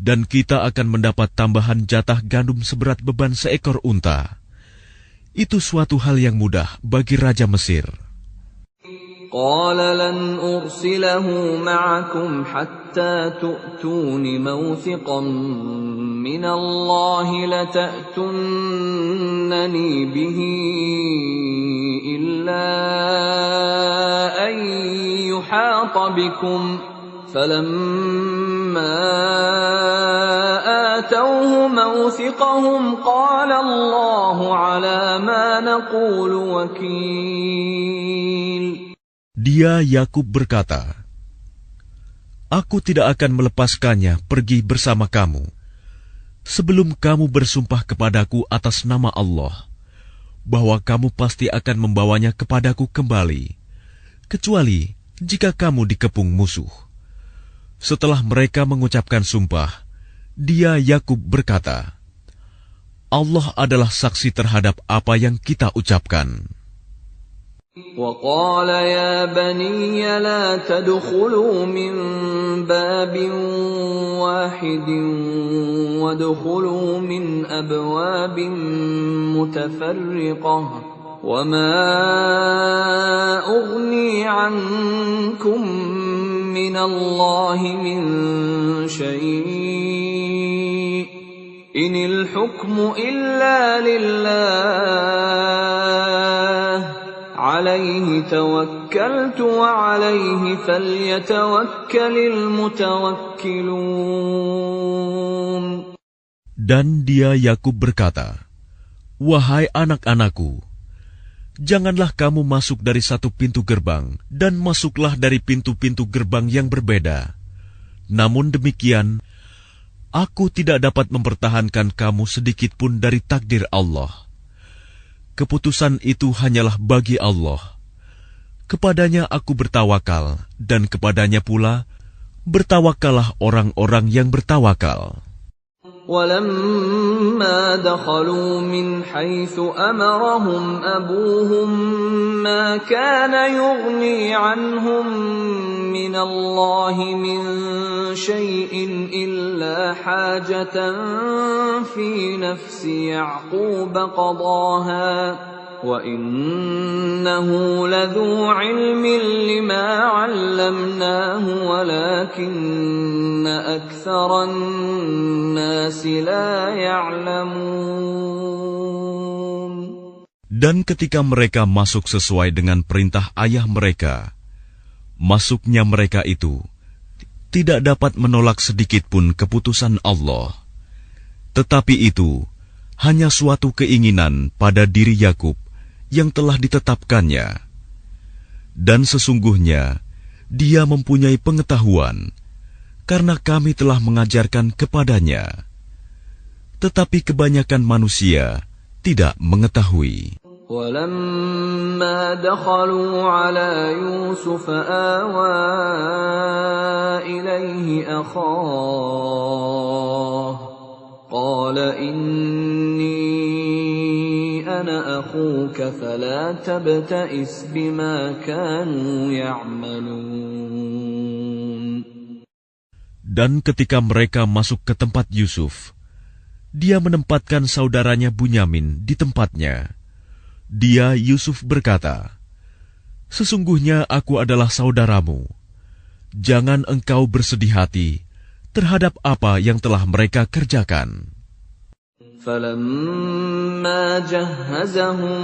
dan kita akan mendapat tambahan jatah gandum seberat beban seekor unta. Itu suatu hal yang mudah bagi Raja Mesir. قال لن أرسله معكم حتى تؤتون موثقا من الله لتأتونني به إلا أن يحاط بكم فلما آتوه موثقهم قال الله على ما نقول وكيل. Dia Yakub berkata, aku tidak akan melepaskannya pergi bersama kamu sebelum kamu bersumpah kepadaku atas nama Allah bahwa kamu pasti akan membawanya kepadaku kembali, kecuali jika kamu dikepung musuh. Setelah mereka mengucapkan sumpah, dia Yakub berkata, Allah adalah saksi terhadap apa yang kita ucapkan. وقال يا بني لا تدخلوا من باب واحد وادخلوا من أبواب متفرقة وما أغني عنكم من الله من شيء إن الحكم إلا لله عليه توكلت وعليه فليتوكل المتوكلون. Dan dia Yakub berkata, wahai anak-anakku, janganlah kamu masuk dari satu pintu gerbang dan masuklah dari pintu-pintu gerbang yang berbeda. Namun demikian, aku tidak dapat mempertahankan kamu sedikit pun dari takdir Allah. Keputusan itu hanyalah bagi Allah. Kepadanya aku bertawakal, dan kepadanya pula bertawakallah orang-orang yang bertawakal. وَلَمَّا دَخَلُوا مِنْ حَيْثُ أَمَرَهُمْ أَبُوهُمْ مَا كَانَ يُغْنِي عَنْهُمْ مِنَ اللَّهِ مِنْ شَيْءٍ إِلَّا حَاجَةً فِي نَفْسِ يَعْقُوبَ قَضَاهَا وَإِنَّهُ لَذُو عِلْمٍ لِمَا عَلَّمْنَاهُ وَلَكِنَّ أَكْثَرَ النَّاسِ لَا يَعْلَمُونَ. Dan ketika mereka masuk sesuai dengan perintah ayah mereka, masuknya mereka itu tidak dapat menolak sedikit pun keputusan Allah. Tetapi itu hanya suatu keinginan pada diri Yakub yang telah ditetapkannya. Dan sesungguhnya dia mempunyai pengetahuan, karena kami telah mengajarkan kepadanya. Tetapi kebanyakan manusia tidak mengetahui. ولما دخلوا على يوسف آوى إليه أخاه قال إني أنا أخوك فلا تبتئس بما كانوا يعملون. Dan ketika mereka masuk ke tempat Yusuf, dia menempatkan saudaranya Bunyamin di tempatnya. Dia, Yusuf, berkata, "Sesungguhnya aku adalah saudaramu. Jangan engkau bersedih hati terhadap apa yang telah mereka kerjakan." فَلَمَّا جَهَّزَهُم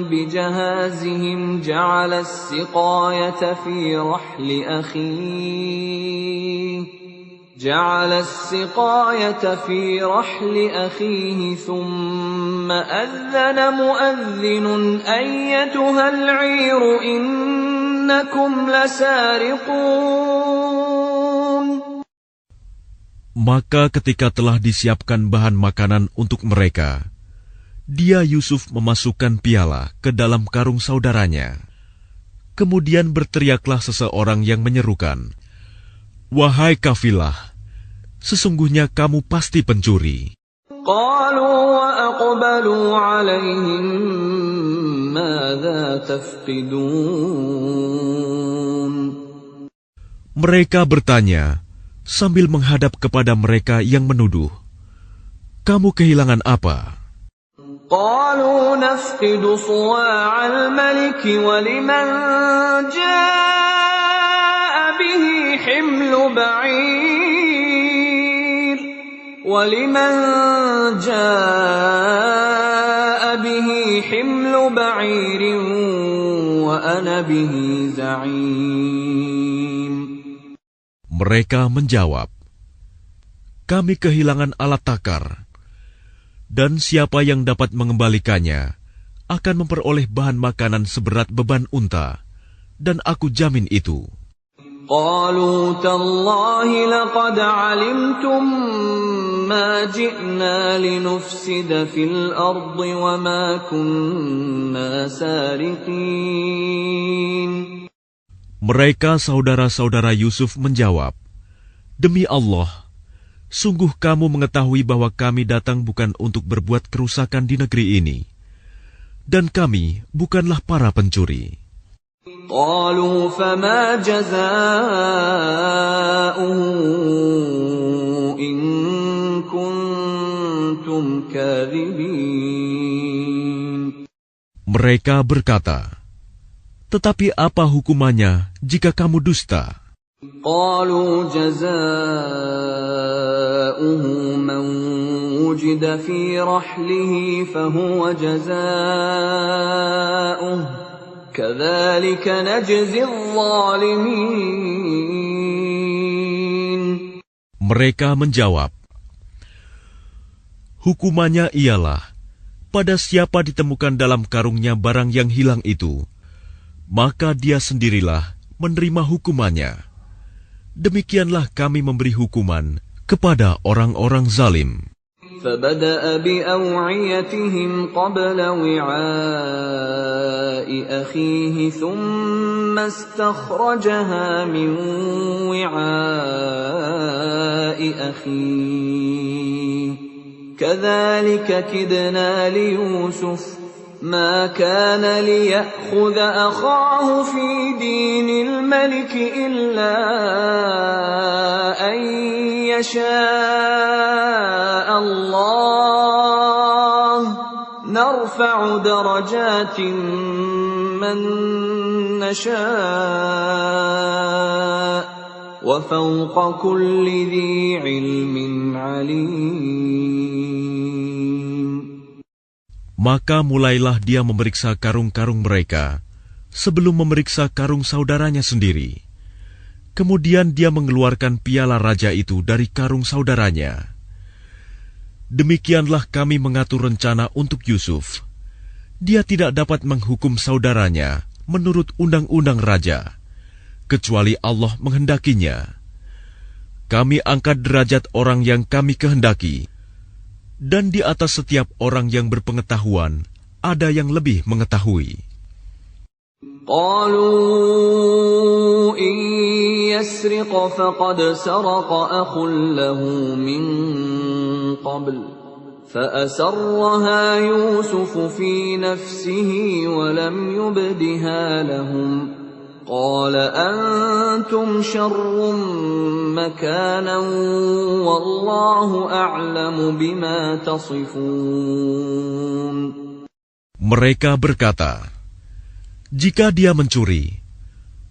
بِجَهَازِهِمْ جَعَلَ السِّقَايَةَ فِي رَحْلِ أَخِيهِ ثُمَّ أَذَّنَ مُؤَذِّنٌ أَيَّتُهَا الْعِيرُ إِنَّكُمْ لَسَارِقُونَ. Maka ketika telah disiapkan bahan makanan untuk mereka, dia Yusuf memasukkan piala ke dalam karung saudaranya. Kemudian berteriaklah seseorang yang menyerukan, "Wahai kafilah, sesungguhnya kamu pasti pencuri." قالوا وأقبلوا عليهم ماذا تفقدون. Mereka bertanya sambil menghadap kepada mereka yang menuduh, "Kamu kehilangan apa?" قالوا نفقد صواع الملك ولمن جاء به حمل بعير وأنا به زعيم. Mereka menjawab, "Kami kehilangan alat takar, dan siapa yang dapat mengembalikannya akan memperoleh bahan makanan seberat beban unta, dan aku jamin itu." قالوا تالله لقد علمتم ما جئنا لنفسد في الأرض وما كنا سارقين. Mereka saudara-saudara Yusuf menjawab, "Demi Allah, sungguh kamu mengetahui bahwa kami datang bukan untuk berbuat kerusakan di negeri ini, dan kami bukanlah para pencuri." قالوا فما جزاؤه إن كنتم كاذبين. Mereka berkata, "Tetapi apa hukumannya jika kamu dusta?" قالوا جزاؤه من وجد في رحله فهو جزاؤه كذلك نجزي الظالمين. Mereka menjawab, "Hukumannya ialah, pada siapa ditemukan dalam karungnya barang yang hilang itu, maka dia sendirilah menerima hukumannya. Demikianlah kami memberi hukuman kepada orang-orang zalim." فبدأ بأوعيتهم قبل وعاء أخيه ثم استخرجها من وعاء أخيه كذلك كدنا ليوسف ما كان ليأخذ أخاه في دين الملك إلا أن يشاء الله نرفع درجات من نشاء وفوق كل ذي علم عليم. Maka mulailah dia memeriksa karung-karung mereka sebelum memeriksa karung saudaranya sendiri. Kemudian dia mengeluarkan piala raja itu dari karung saudaranya. Demikianlah kami mengatur rencana untuk Yusuf. Dia tidak dapat menghukum saudaranya menurut undang-undang raja, kecuali Allah menghendakinya. Kami angkat derajat orang yang kami kehendaki, dan di atas setiap orang yang berpengetahuan ada yang lebih mengetahui. قالوا إن يسرق فقد سرق أخ له من قبل فأسرها يوسف في نفسه ولم يبدها لهم قال أنتم شر مكانا والله أعلم بما تصفون. Mereka berkata, jika dia mencuri,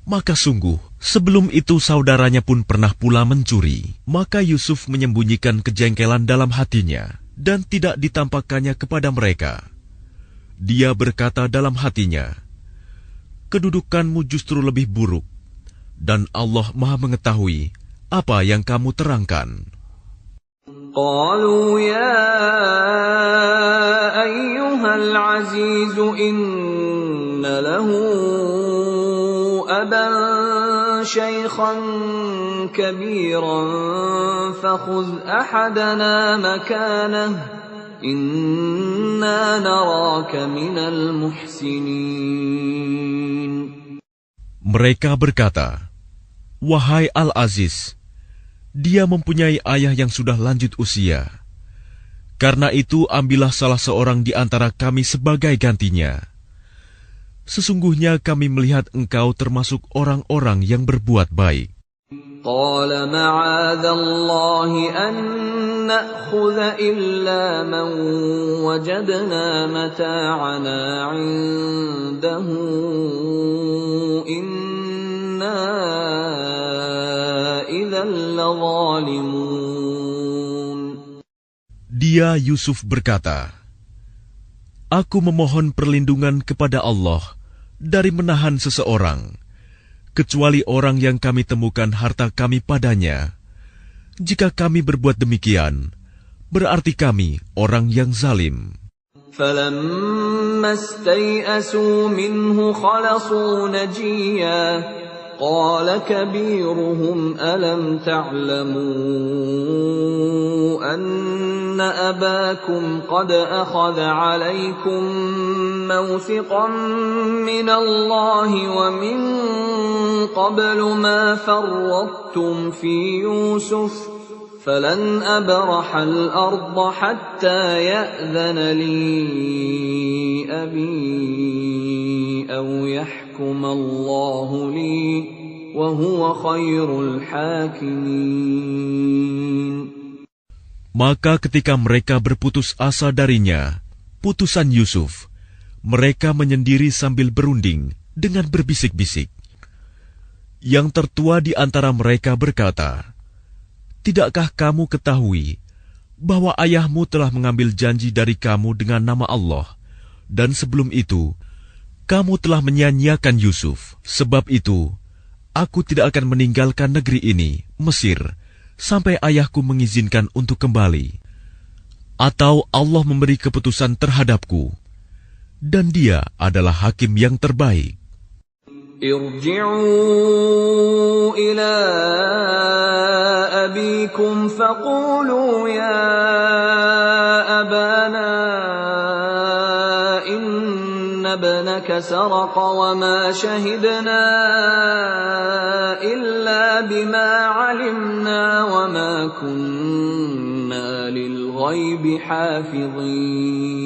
maka sungguh sebelum itu saudaranya pun pernah pula mencuri. Maka Yusuf menyembunyikan kejengkelan dalam hatinya dan tidak ditampakkannya kepada mereka. Dia berkata dalam hatinya, kedudukanmu justru lebih buruk, dan Allah Maha mengetahui apa yang kamu terangkan. قالوا يا أيها العزيز إن له أبا شيخا كبيرا فخذ أحدنا مكانه إنا نراك من المحسنين. Mereka berkata, wahai Al-Aziz, dia mempunyai ayah yang sudah lanjut usia. Karena itu ambillah salah seorang di antara kami sebagai gantinya. Sesungguhnya kami melihat engkau termasuk orang-orang yang berbuat baik. قال معاذ الله أن نأخذ إلا من وجدنا متاعنا عنده إنا إذا لظالمون. Dia Yusuf berkata, aku memohon perlindungan kepada Allah dari menahan seseorang, kecuali orang yang kami temukan harta kami padanya. Jika kami berbuat demikian, berarti kami orang yang zalim. فَلَمَّا اسْتَيْأَسُوا مِنْهُ خَلَصُوا نَجِيًّا قَالَ كَبِيرُهُمْ أَلَمْ تَعْلَمُوا أَنَّ أَبَاكُمْ قَدْ أَخَذَ عَلَيْكُمْ مَوْثِقًا مِنَ اللَّهِ وَمِنْ قَبْلُ مَا فَرَّطتُمْ فِي يُوسُفَ فَلَنْ أَبْرَحَ الْأَرْضَ حَتَّى يَأْذَنَ لِي أَبِي أَوْ يَحْكُمَ اللَّهُ لِي وَهُوَ خَيْرُ الْحَاكِمِينَ. Maka ketika mereka berputus asa darinya, putusan Yusuf, mereka menyendiri sambil berunding dengan berbisik-bisik. Yang tertua di antara mereka berkata, tidakkah kamu ketahui bahwa ayahmu telah mengambil janji dari kamu dengan nama Allah, dan sebelum itu, kamu telah menyia-nyiakan Yusuf. Sebab itu, aku tidak akan meninggalkan negeri ini, Mesir, sampai ayahku mengizinkan untuk kembali. Atau Allah memberi keputusan terhadapku, dan dia adalah hakim yang terbaik. ارجعوا إلى أبيكم فقولوا يا أبانا إن ابنك سرق وما شهدنا إلا بما علمنا وما كنا للغيب حافظين.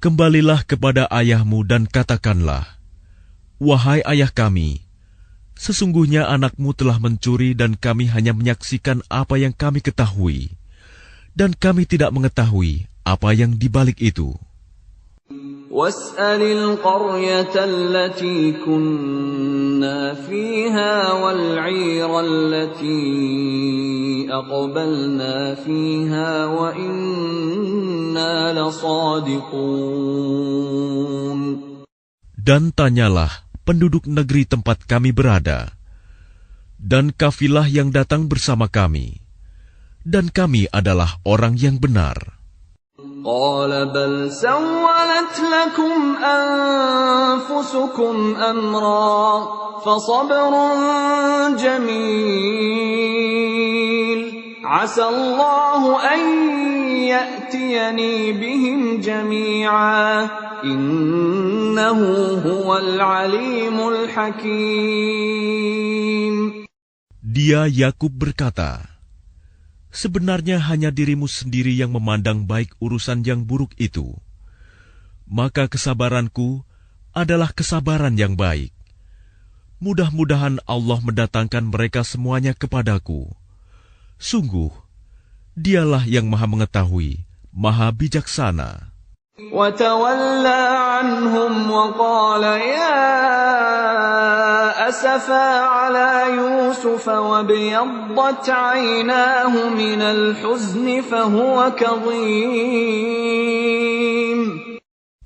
Kembalilah kepada ayahmu dan katakanlah, wahai ayah kami, sesungguhnya anakmu telah mencuri dan kami hanya menyaksikan apa yang kami ketahui, dan kami tidak mengetahui apa yang dibalik itu. وَاسْأَلِ الْقَرْيَةَ الَّتِي كُنَّا فِيهَا وَالْعِيرَ الَّتِي أَقْبَلْنَا فِيهَا وَإِنَّا لَصَادِقُونَ. Dan tanyalah penduduk negeri tempat kami berada, dan kafilah yang datang bersama kami, dan kami adalah orang yang benar. قال بل سولت لكم أنفسكم أمرا فصبر جميل عسى الله أن يأتيني بهم جميعا إنه هو العليم الحكيم. Dia Yakub berkata, sebenarnya hanya dirimu sendiri yang memandang baik urusan yang buruk itu. Maka kesabaranku adalah kesabaran yang baik. Mudah-mudahan Allah mendatangkan mereka semuanya kepadaku. Sungguh, Dialah yang Maha Mengetahui, Maha Bijaksana. وتولى عنهم وقال يا أسفا على يوسف وابيضت عيناه من الحزن فهو كظيم.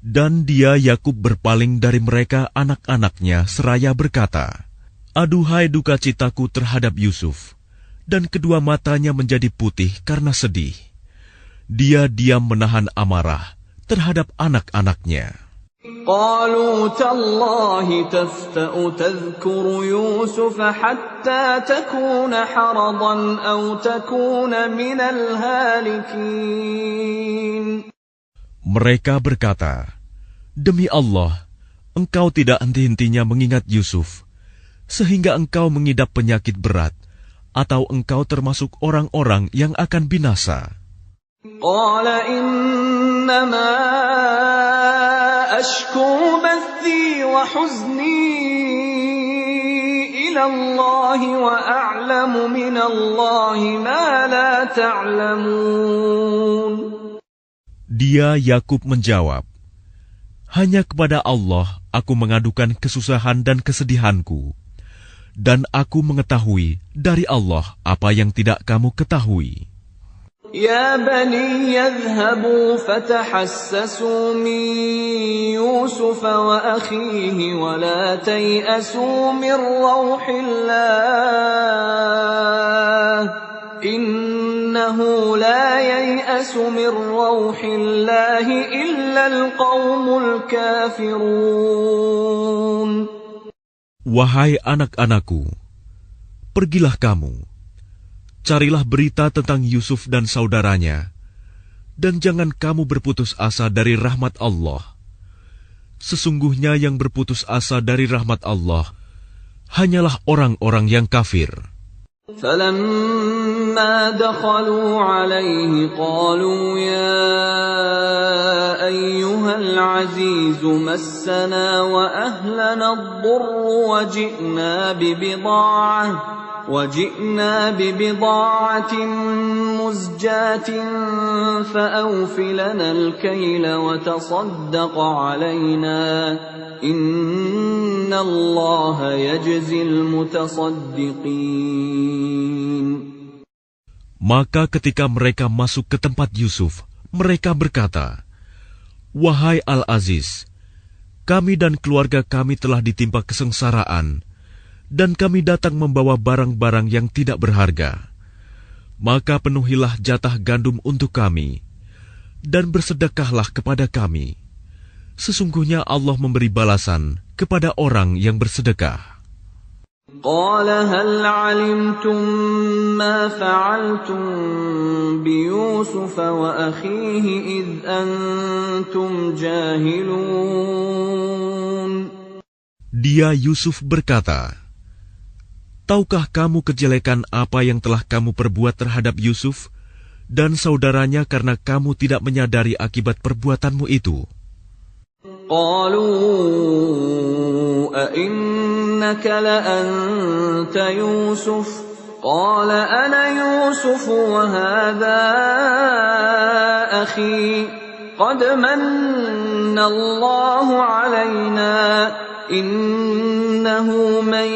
Dan dia Yakub berpaling dari mereka anak-anaknya seraya berkata, aduhai duka citaku terhadap Yusuf, dan kedua matanya menjadi putih karena sedih. Dia diam menahan amarah terhadap anak-anaknya. قالوا تالله تفتأ تذكر يوسف حتى تكون حرضا أو تكون من الهالكين. Mereka berkata, demi Allah, engkau tidak henti-hentinya mengingat Yusuf, sehingga engkau mengidap penyakit berat, atau engkau termasuk orang-orang yang akan binasa. قال إنما أشكو بثي وحزني إلى الله وأعلم من الله ما لا تعلمون. Dia Yakub menjawab, hanya kepada Allah aku mengadukan kesusahan dan kesedihanku, dan aku mengetahui dari Allah apa yang tidak kamu ketahui. يا بني يذهبوا فتحسسوا من يوسف وأخيه ولا تيأسوا من روح الله إنه لا ييأس من روح الله إلا القوم الكافرون. Wahai anak-anakku, pergilah kamu. Carilah berita tentang Yusuf dan saudaranya, dan jangan kamu berputus asa dari rahmat Allah. Sesungguhnya yang berputus asa dari rahmat Allah hanyalah orang-orang yang kafir. فلما دخلوا عليه قالوا يا أيها العزيز مسنا وأهلنا الضر وجئنا ببضاعة مزجاة فأوف لنا الكيل وتصدق علينا إن الله يجزي المتصدقين. Maka ketika mereka masuk ke tempat Yusuf, mereka berkata, wahai Al-Aziz, kami dan keluarga kami telah ditimpa kesengsaraan, dan kami datang membawa barang-barang yang tidak berharga. Maka penuhilah jatah gandum untuk kami, dan bersedekahlah kepada kami. Sesungguhnya Allah memberi balasan kepada orang yang bersedekah. قال هل علمتم ما فعلتم بيوسف وأخيه إذ أنتم جاهلون. Dia Yusuf berkata, tahukah kamu kejelekan apa yang telah kamu perbuat terhadap Yusuf dan saudaranya karena kamu tidak menyadari akibat perbuatanmu itu? قالوا أئنك لأنت يوسف قال أنا يوسف وهذا أخي قد من الله علينا إنه من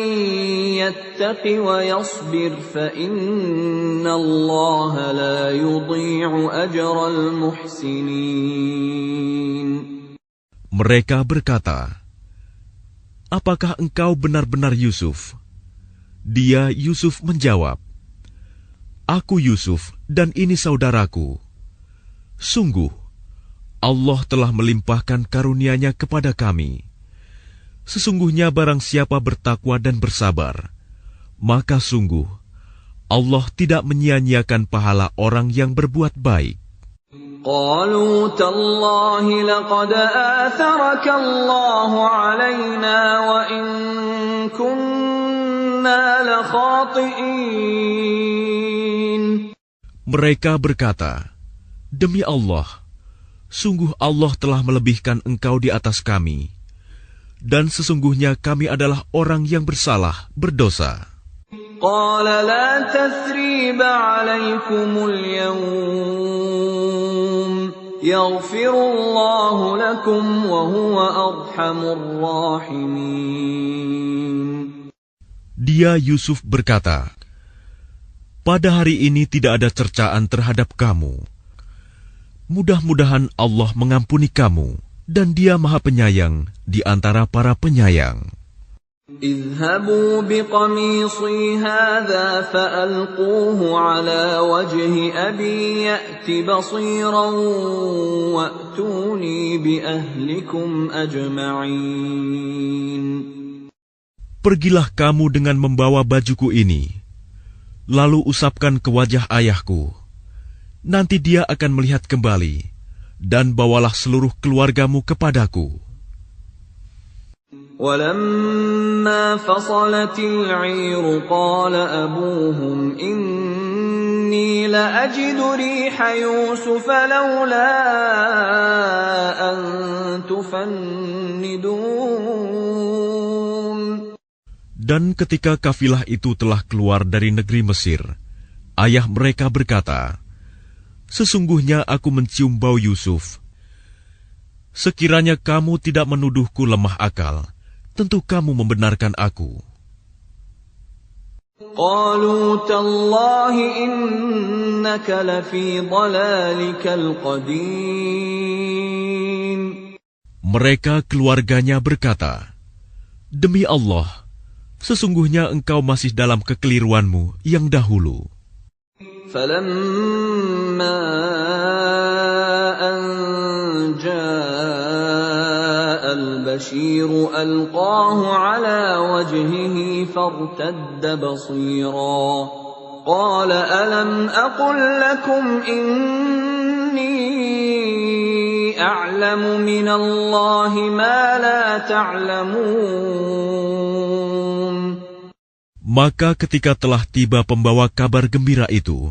يتق ويصبر فإن الله لا يضيع أجر المحسنين. Mereka berkata, apakah engkau benar-benar Yusuf? Dia Yusuf menjawab, aku Yusuf dan ini saudaraku. Sungguh, Allah telah melimpahkan karunia-Nya kepada kami. Sesungguhnya barang siapa bertakwa dan bersabar, maka sungguh Allah tidak menyia-nyiakan pahala orang yang berbuat baik. قالوا تالله لقد آثرك الله علينا وإن كنا لخاطئين. Mereka berkata, "Demi Allah, sungguh Allah telah melebihkan engkau di atas kami, dan sesungguhnya kami adalah orang yang bersalah, berdosa." قال لا تثريب عليكم اليوم يغفر الله لكم وهو أرحم الراحمين. Dia Yusuf berkata, "Pada hari ini tidak ada cercaan terhadap kamu. Mudah-mudahan Allah mengampuni kamu, dan Dia Maha Penyayang di antara para penyayang." اذهبوا بقميصي هذا فألقوه على وجه أبي يأت بصيرا وأتوني بأهلكم أجمعين. Pergilah kamu dengan membawa bajuku ini, lalu usapkan ke wajah ayahku. Nanti dia akan melihat kembali, dan bawalah seluruh keluargamu kepadaku. ولما فصلت العير قال أبوهم إني لأجد ريح يوسف لولا أن تفندون. Dan ketika kafilah itu telah keluar dari negeri Mesir, ayah mereka berkata, "Sesungguhnya aku mencium bau Yusuf. Sekiranya kamu tidak menuduhku lemah akal, tentu kamu membenarkan aku." قالوا تالله إنك لفي ضلالك القديم. Mereka keluarganya berkata, "Demi Allah, sesungguhnya engkau masih dalam kekeliruanmu yang dahulu." فلما أن جاء البشير ألقاه على وجهه فارتد بصيرا قال ألم أقل لكم إني أعلم من الله ما لا تعلمون. Maka ketika telah tiba pembawa kabar gembira itu,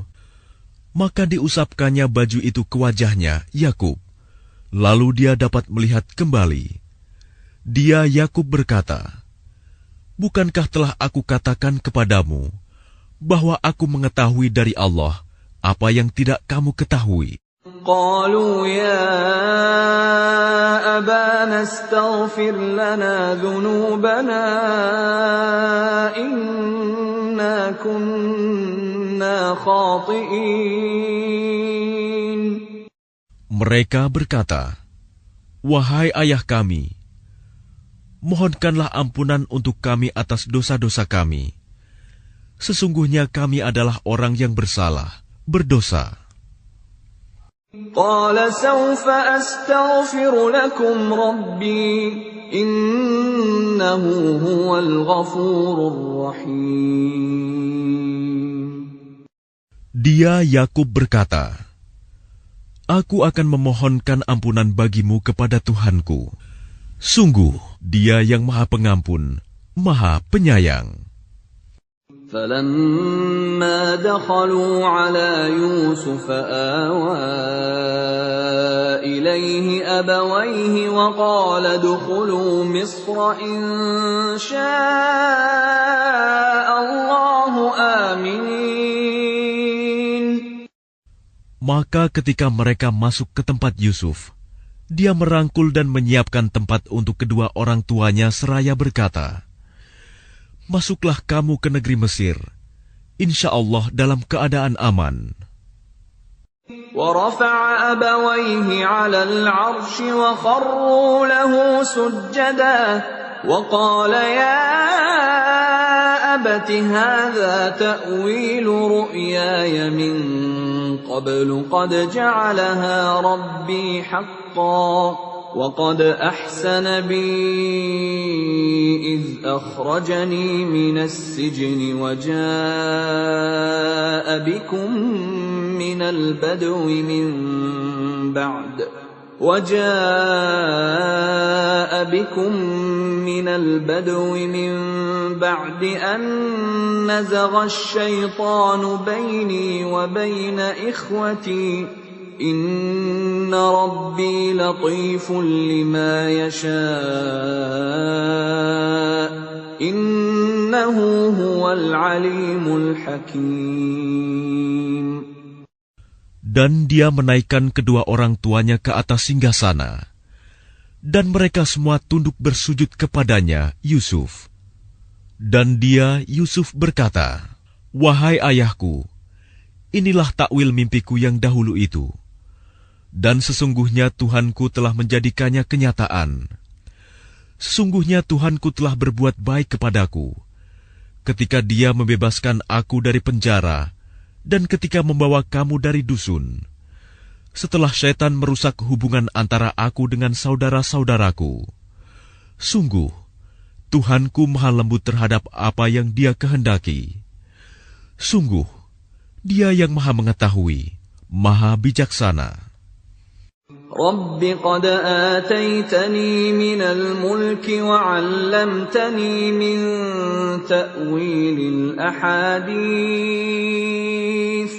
maka diusapkannya baju itu ke wajahnya, Yakub. Lalu dia dapat melihat kembali. Dia Yakub berkata, "Bukankah telah aku katakan kepadamu bahwa aku mengetahui dari Allah apa yang tidak kamu ketahui?" قالوا يا أبانا استغفر لنا ذنوبنا إنا كنا خاطئين. Mereka berkata, "Wahai ayah kami, mohonkanlah ampunan untuk kami atas dosa-dosa kami. Sesungguhnya kami adalah orang yang bersalah, berdosa." قال سوف أستغفر لكم ربي إنه هو الغفور الرحيم. Dia Yakub berkata, "Aku akan memohonkan ampunan bagimu kepada Tuhanku. Sungguh, Dia yang Maha Pengampun, Maha Penyayang." فلما دخلوا على يوسف آوى إليه أبويه وقال ادخلوا مصر إن شاء الله آمنين. Maka ketika mereka masuk ke tempat Yusuf, dia merangkul dan menyiapkan tempat untuk kedua orang tuanya seraya berkata, "Masuklah kamu ke negeri Mesir, insya Allah dalam keadaan aman." ورفع أبويه على العرش وخروا له سجدا وقال يا أبت هذا تأويل رؤياي من قبل قد جعلها ربي حقا وقد أحسن بي إذ أخرجني من السجن وجاء بكم من البدو من بعد أن نزغ الشيطان بيني وبين إخوتي إن ربي لطيف لما يشاء إنه هو العليم الحكيم. Dan dia menaikkan kedua orang tuanya ke atas singgasana, dan mereka semua tunduk bersujud kepadanya, Yusuf. Dan dia, Yusuf, berkata, "Wahai ayahku, inilah takwil mimpiku yang dahulu itu. Dan sesungguhnya Tuhanku telah menjadikannya kenyataan. Sesungguhnya Tuhanku telah berbuat baik kepadaku, ketika Dia membebaskan aku dari penjara, dan ketika membawa kamu dari dusun. Setelah syaitan merusak hubungan antara aku dengan saudara-saudaraku. Sungguh, Tuhanku maha lembut terhadap apa yang Dia kehendaki. Sungguh, Dia yang maha mengetahui, maha bijaksana." رب قد آتيتني من الملك وعلمتني من تأويل الأحاديث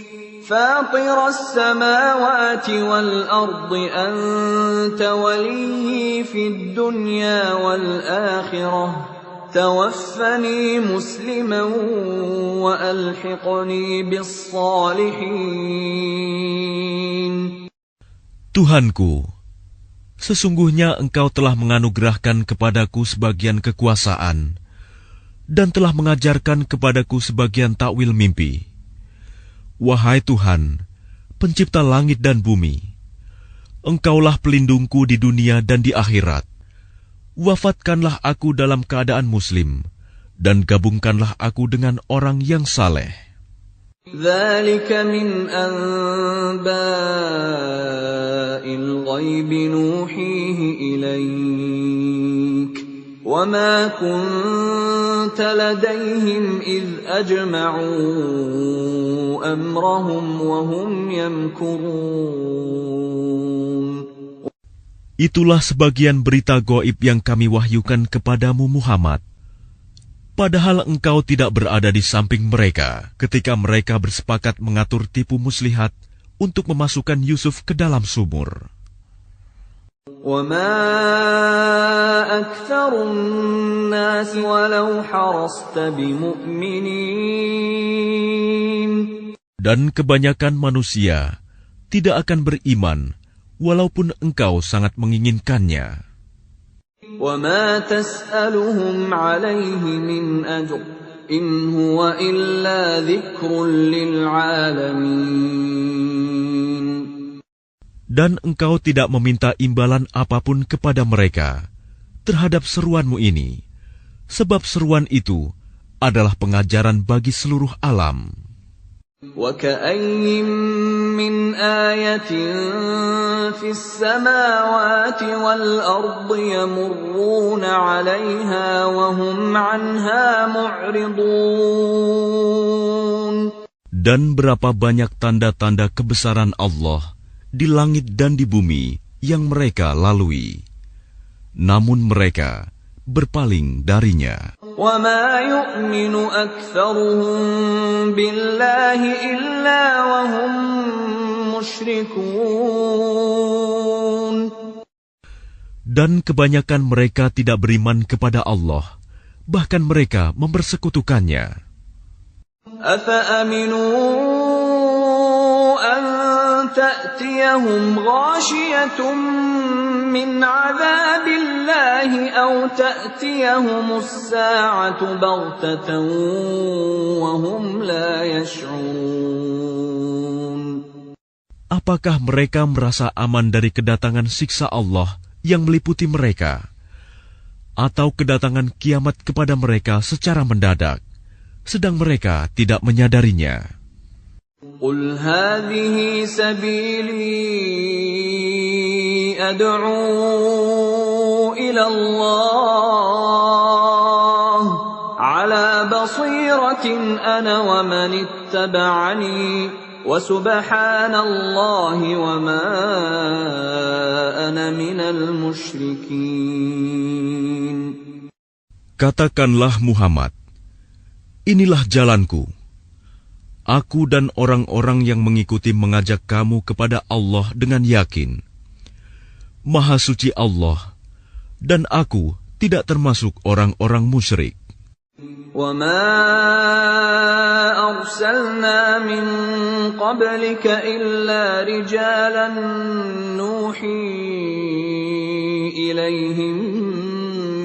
فاطر السماوات والأرض أنت ولي في الدنيا والآخرة توفني مسلما وألحقني بالصالحين. Tuhanku, sesungguhnya Engkau telah menganugerahkan kepadaku sebagian kekuasaan dan telah mengajarkan kepadaku sebagian takwil mimpi. Wahai Tuhan, pencipta langit dan bumi, Engkaulah pelindungku di dunia dan di akhirat. Wafatkanlah aku dalam keadaan muslim, dan gabungkanlah aku dengan orang yang saleh. ذلك من أنباء الغيب نوحيه إليك وما كنت لديهم إذ أجمعوا أمرهم وهم يمكرون. Itulah sebagian berita gaib yang kami wahyukan kepadamu Muhammad. Padahal engkau tidak berada di samping mereka ketika mereka bersepakat mengatur tipu muslihat untuk memasukkan Yusuf ke dalam sumur. وَمَا أَكْثَرُ النَّاسِ وَلَوْ حَرَصْتَ بِمُؤْمِنِينَ. Dan kebanyakan manusia tidak akan beriman walaupun engkau sangat menginginkannya. وَمَا تَسْأَلُهُمْ عَلَيْهِ مِنْ أَجْرٍ إِنْ هُوَ إِلَّا ذِكْرٌ لِلْعَالَمِينَ. Dan engkau tidak meminta imbalan apapun kepada mereka terhadap seruanmu ini, sebab seruan itu adalah pengajaran bagi seluruh alam. وَكَأَيِّن مِّنْ آيَةٍ فِي السَّمَاوَاتِ وَالْأَرْضِ يَمُرُّونَ عَلَيْهَا وَهُمْ عَنْهَا مُعْرِضُونَ. Dan berapa banyak tanda-tanda kebesaran Allah di langit dan di bumi yang mereka lalui, namun mereka berpaling darinya. وَمَا يُؤْمِنُ أَكْثَرُهُم بِاللَّهِ إِلَّا وَهُم مُشْرِكُونَ. Dan kebanyakan mereka tidak beriman kepada Allah, bahkan mereka mempersekutukannya. أَفَأَمِنُوا أَن تَأْتِيَهُمْ غَاشِيَةٌ مِّنْ عَذَابِ اللَّهِ أَوْ تَأْتِيَهُمُ السَّاعَةُ بَغْتَةً وَهُمْ لَا يَشْعُرُونَ. Apakah mereka merasa aman dari kedatangan siksa Allah yang meliputi mereka, atau kedatangan kiamat kepada mereka secara mendadak, sedang mereka tidak menyadarinya? قُلْ هَٰذِهِ سَبِيلِي أَدْعُو إِلَى اللَّهِ طَرِيقَةٍ أَنَا وَمَنِ اتَّبَعَنِي وَسُبْحَانَ اللَّهِ وَمَا أَنَا مِنَ الْمُشْرِكِينَ. Katakanlah Muhammad, inilah jalanku. Aku dan orang-orang yang mengikuti mengajak kamu kepada Allah dengan yakin. Maha suci Allah, dan aku tidak termasuk orang-orang musyrik. وَمَا أَرْسَلْنَا مِن قَبْلِكَ إِلَّا رِجَالًا نُوحِي إِلَيْهِم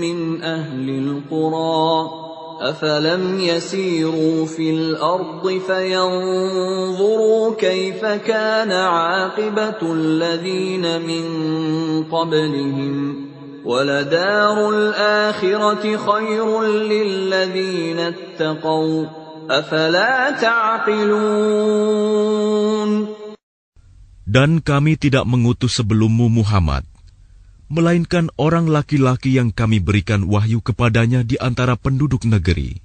مِّنْ أَهْلِ الْقُرَىٰ أَفَلَمْ يَسِيرُوا فِي الْأَرْضِ فَيَنظُرُوا كَيْفَ كَانَ عَاقِبَةُ الَّذِينَ مِن قَبْلِهِمْ وَلَدَارُ الْآخِرَةِ خَيْرٌ لِّلَّذِينَ اتَّقَوْا أَفَلَا تَعْقِلُونَ. Dan kami tidak mengutus sebelummu Muhammad, melainkan orang laki-laki yang kami berikan wahyu kepadanya di antara penduduk negeri.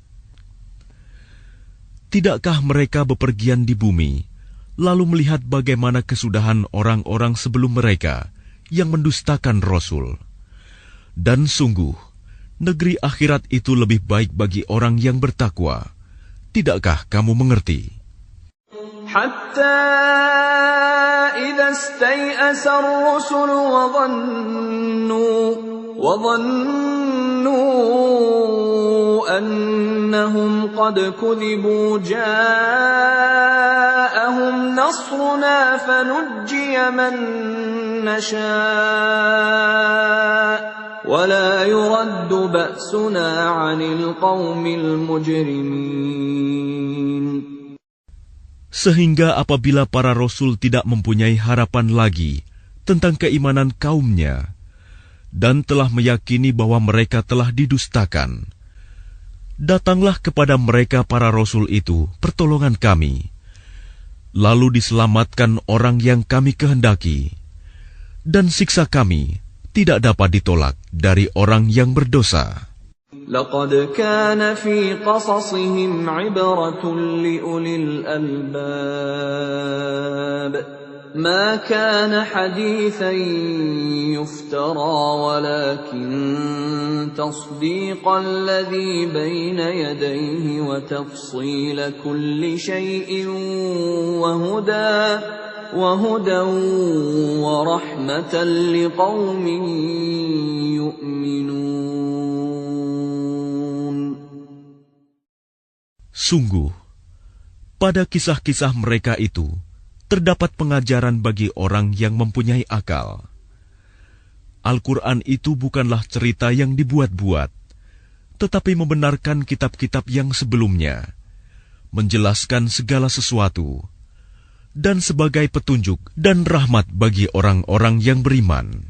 Tidakkah mereka bepergian di bumi, lalu melihat bagaimana kesudahan orang-orang sebelum mereka yang mendustakan Rasul? Dan sungguh, negeri akhirat itu lebih baik bagi orang yang bertakwa. Tidakkah kamu mengerti? حتى إذا استيأس الرسل وظنوا أنهم قد كذبوا جاءهم نصرنا فنجي من نشاء ولا يرد بأسنا عن القوم المجرمين. Sehingga apabila para rasul tidak mempunyai harapan lagi tentang keimanan kaumnya dan telah meyakini bahwa mereka telah didustakan, datanglah kepada mereka para rasul itu pertolongan kami, lalu diselamatkan orang yang kami kehendaki, dan siksa kami tidak dapat ditolak dari orang yang berdosa. لقد كان في قصصهم عبرة لأولي الألباب ما كان حديثا يفترى ولكن تصديق الذي بين يديه وتفصيل كل شيء وهدى ورحمة لقوم يؤمنون. Sungguh, pada kisah-kisah mereka itu terdapat pengajaran bagi orang yang mempunyai akal. Al-Quran itu bukanlah cerita yang dibuat-buat, tetapi membenarkan kitab-kitab yang sebelumnya, menjelaskan segala sesuatu, dan sebagai petunjuk dan rahmat bagi orang-orang yang beriman.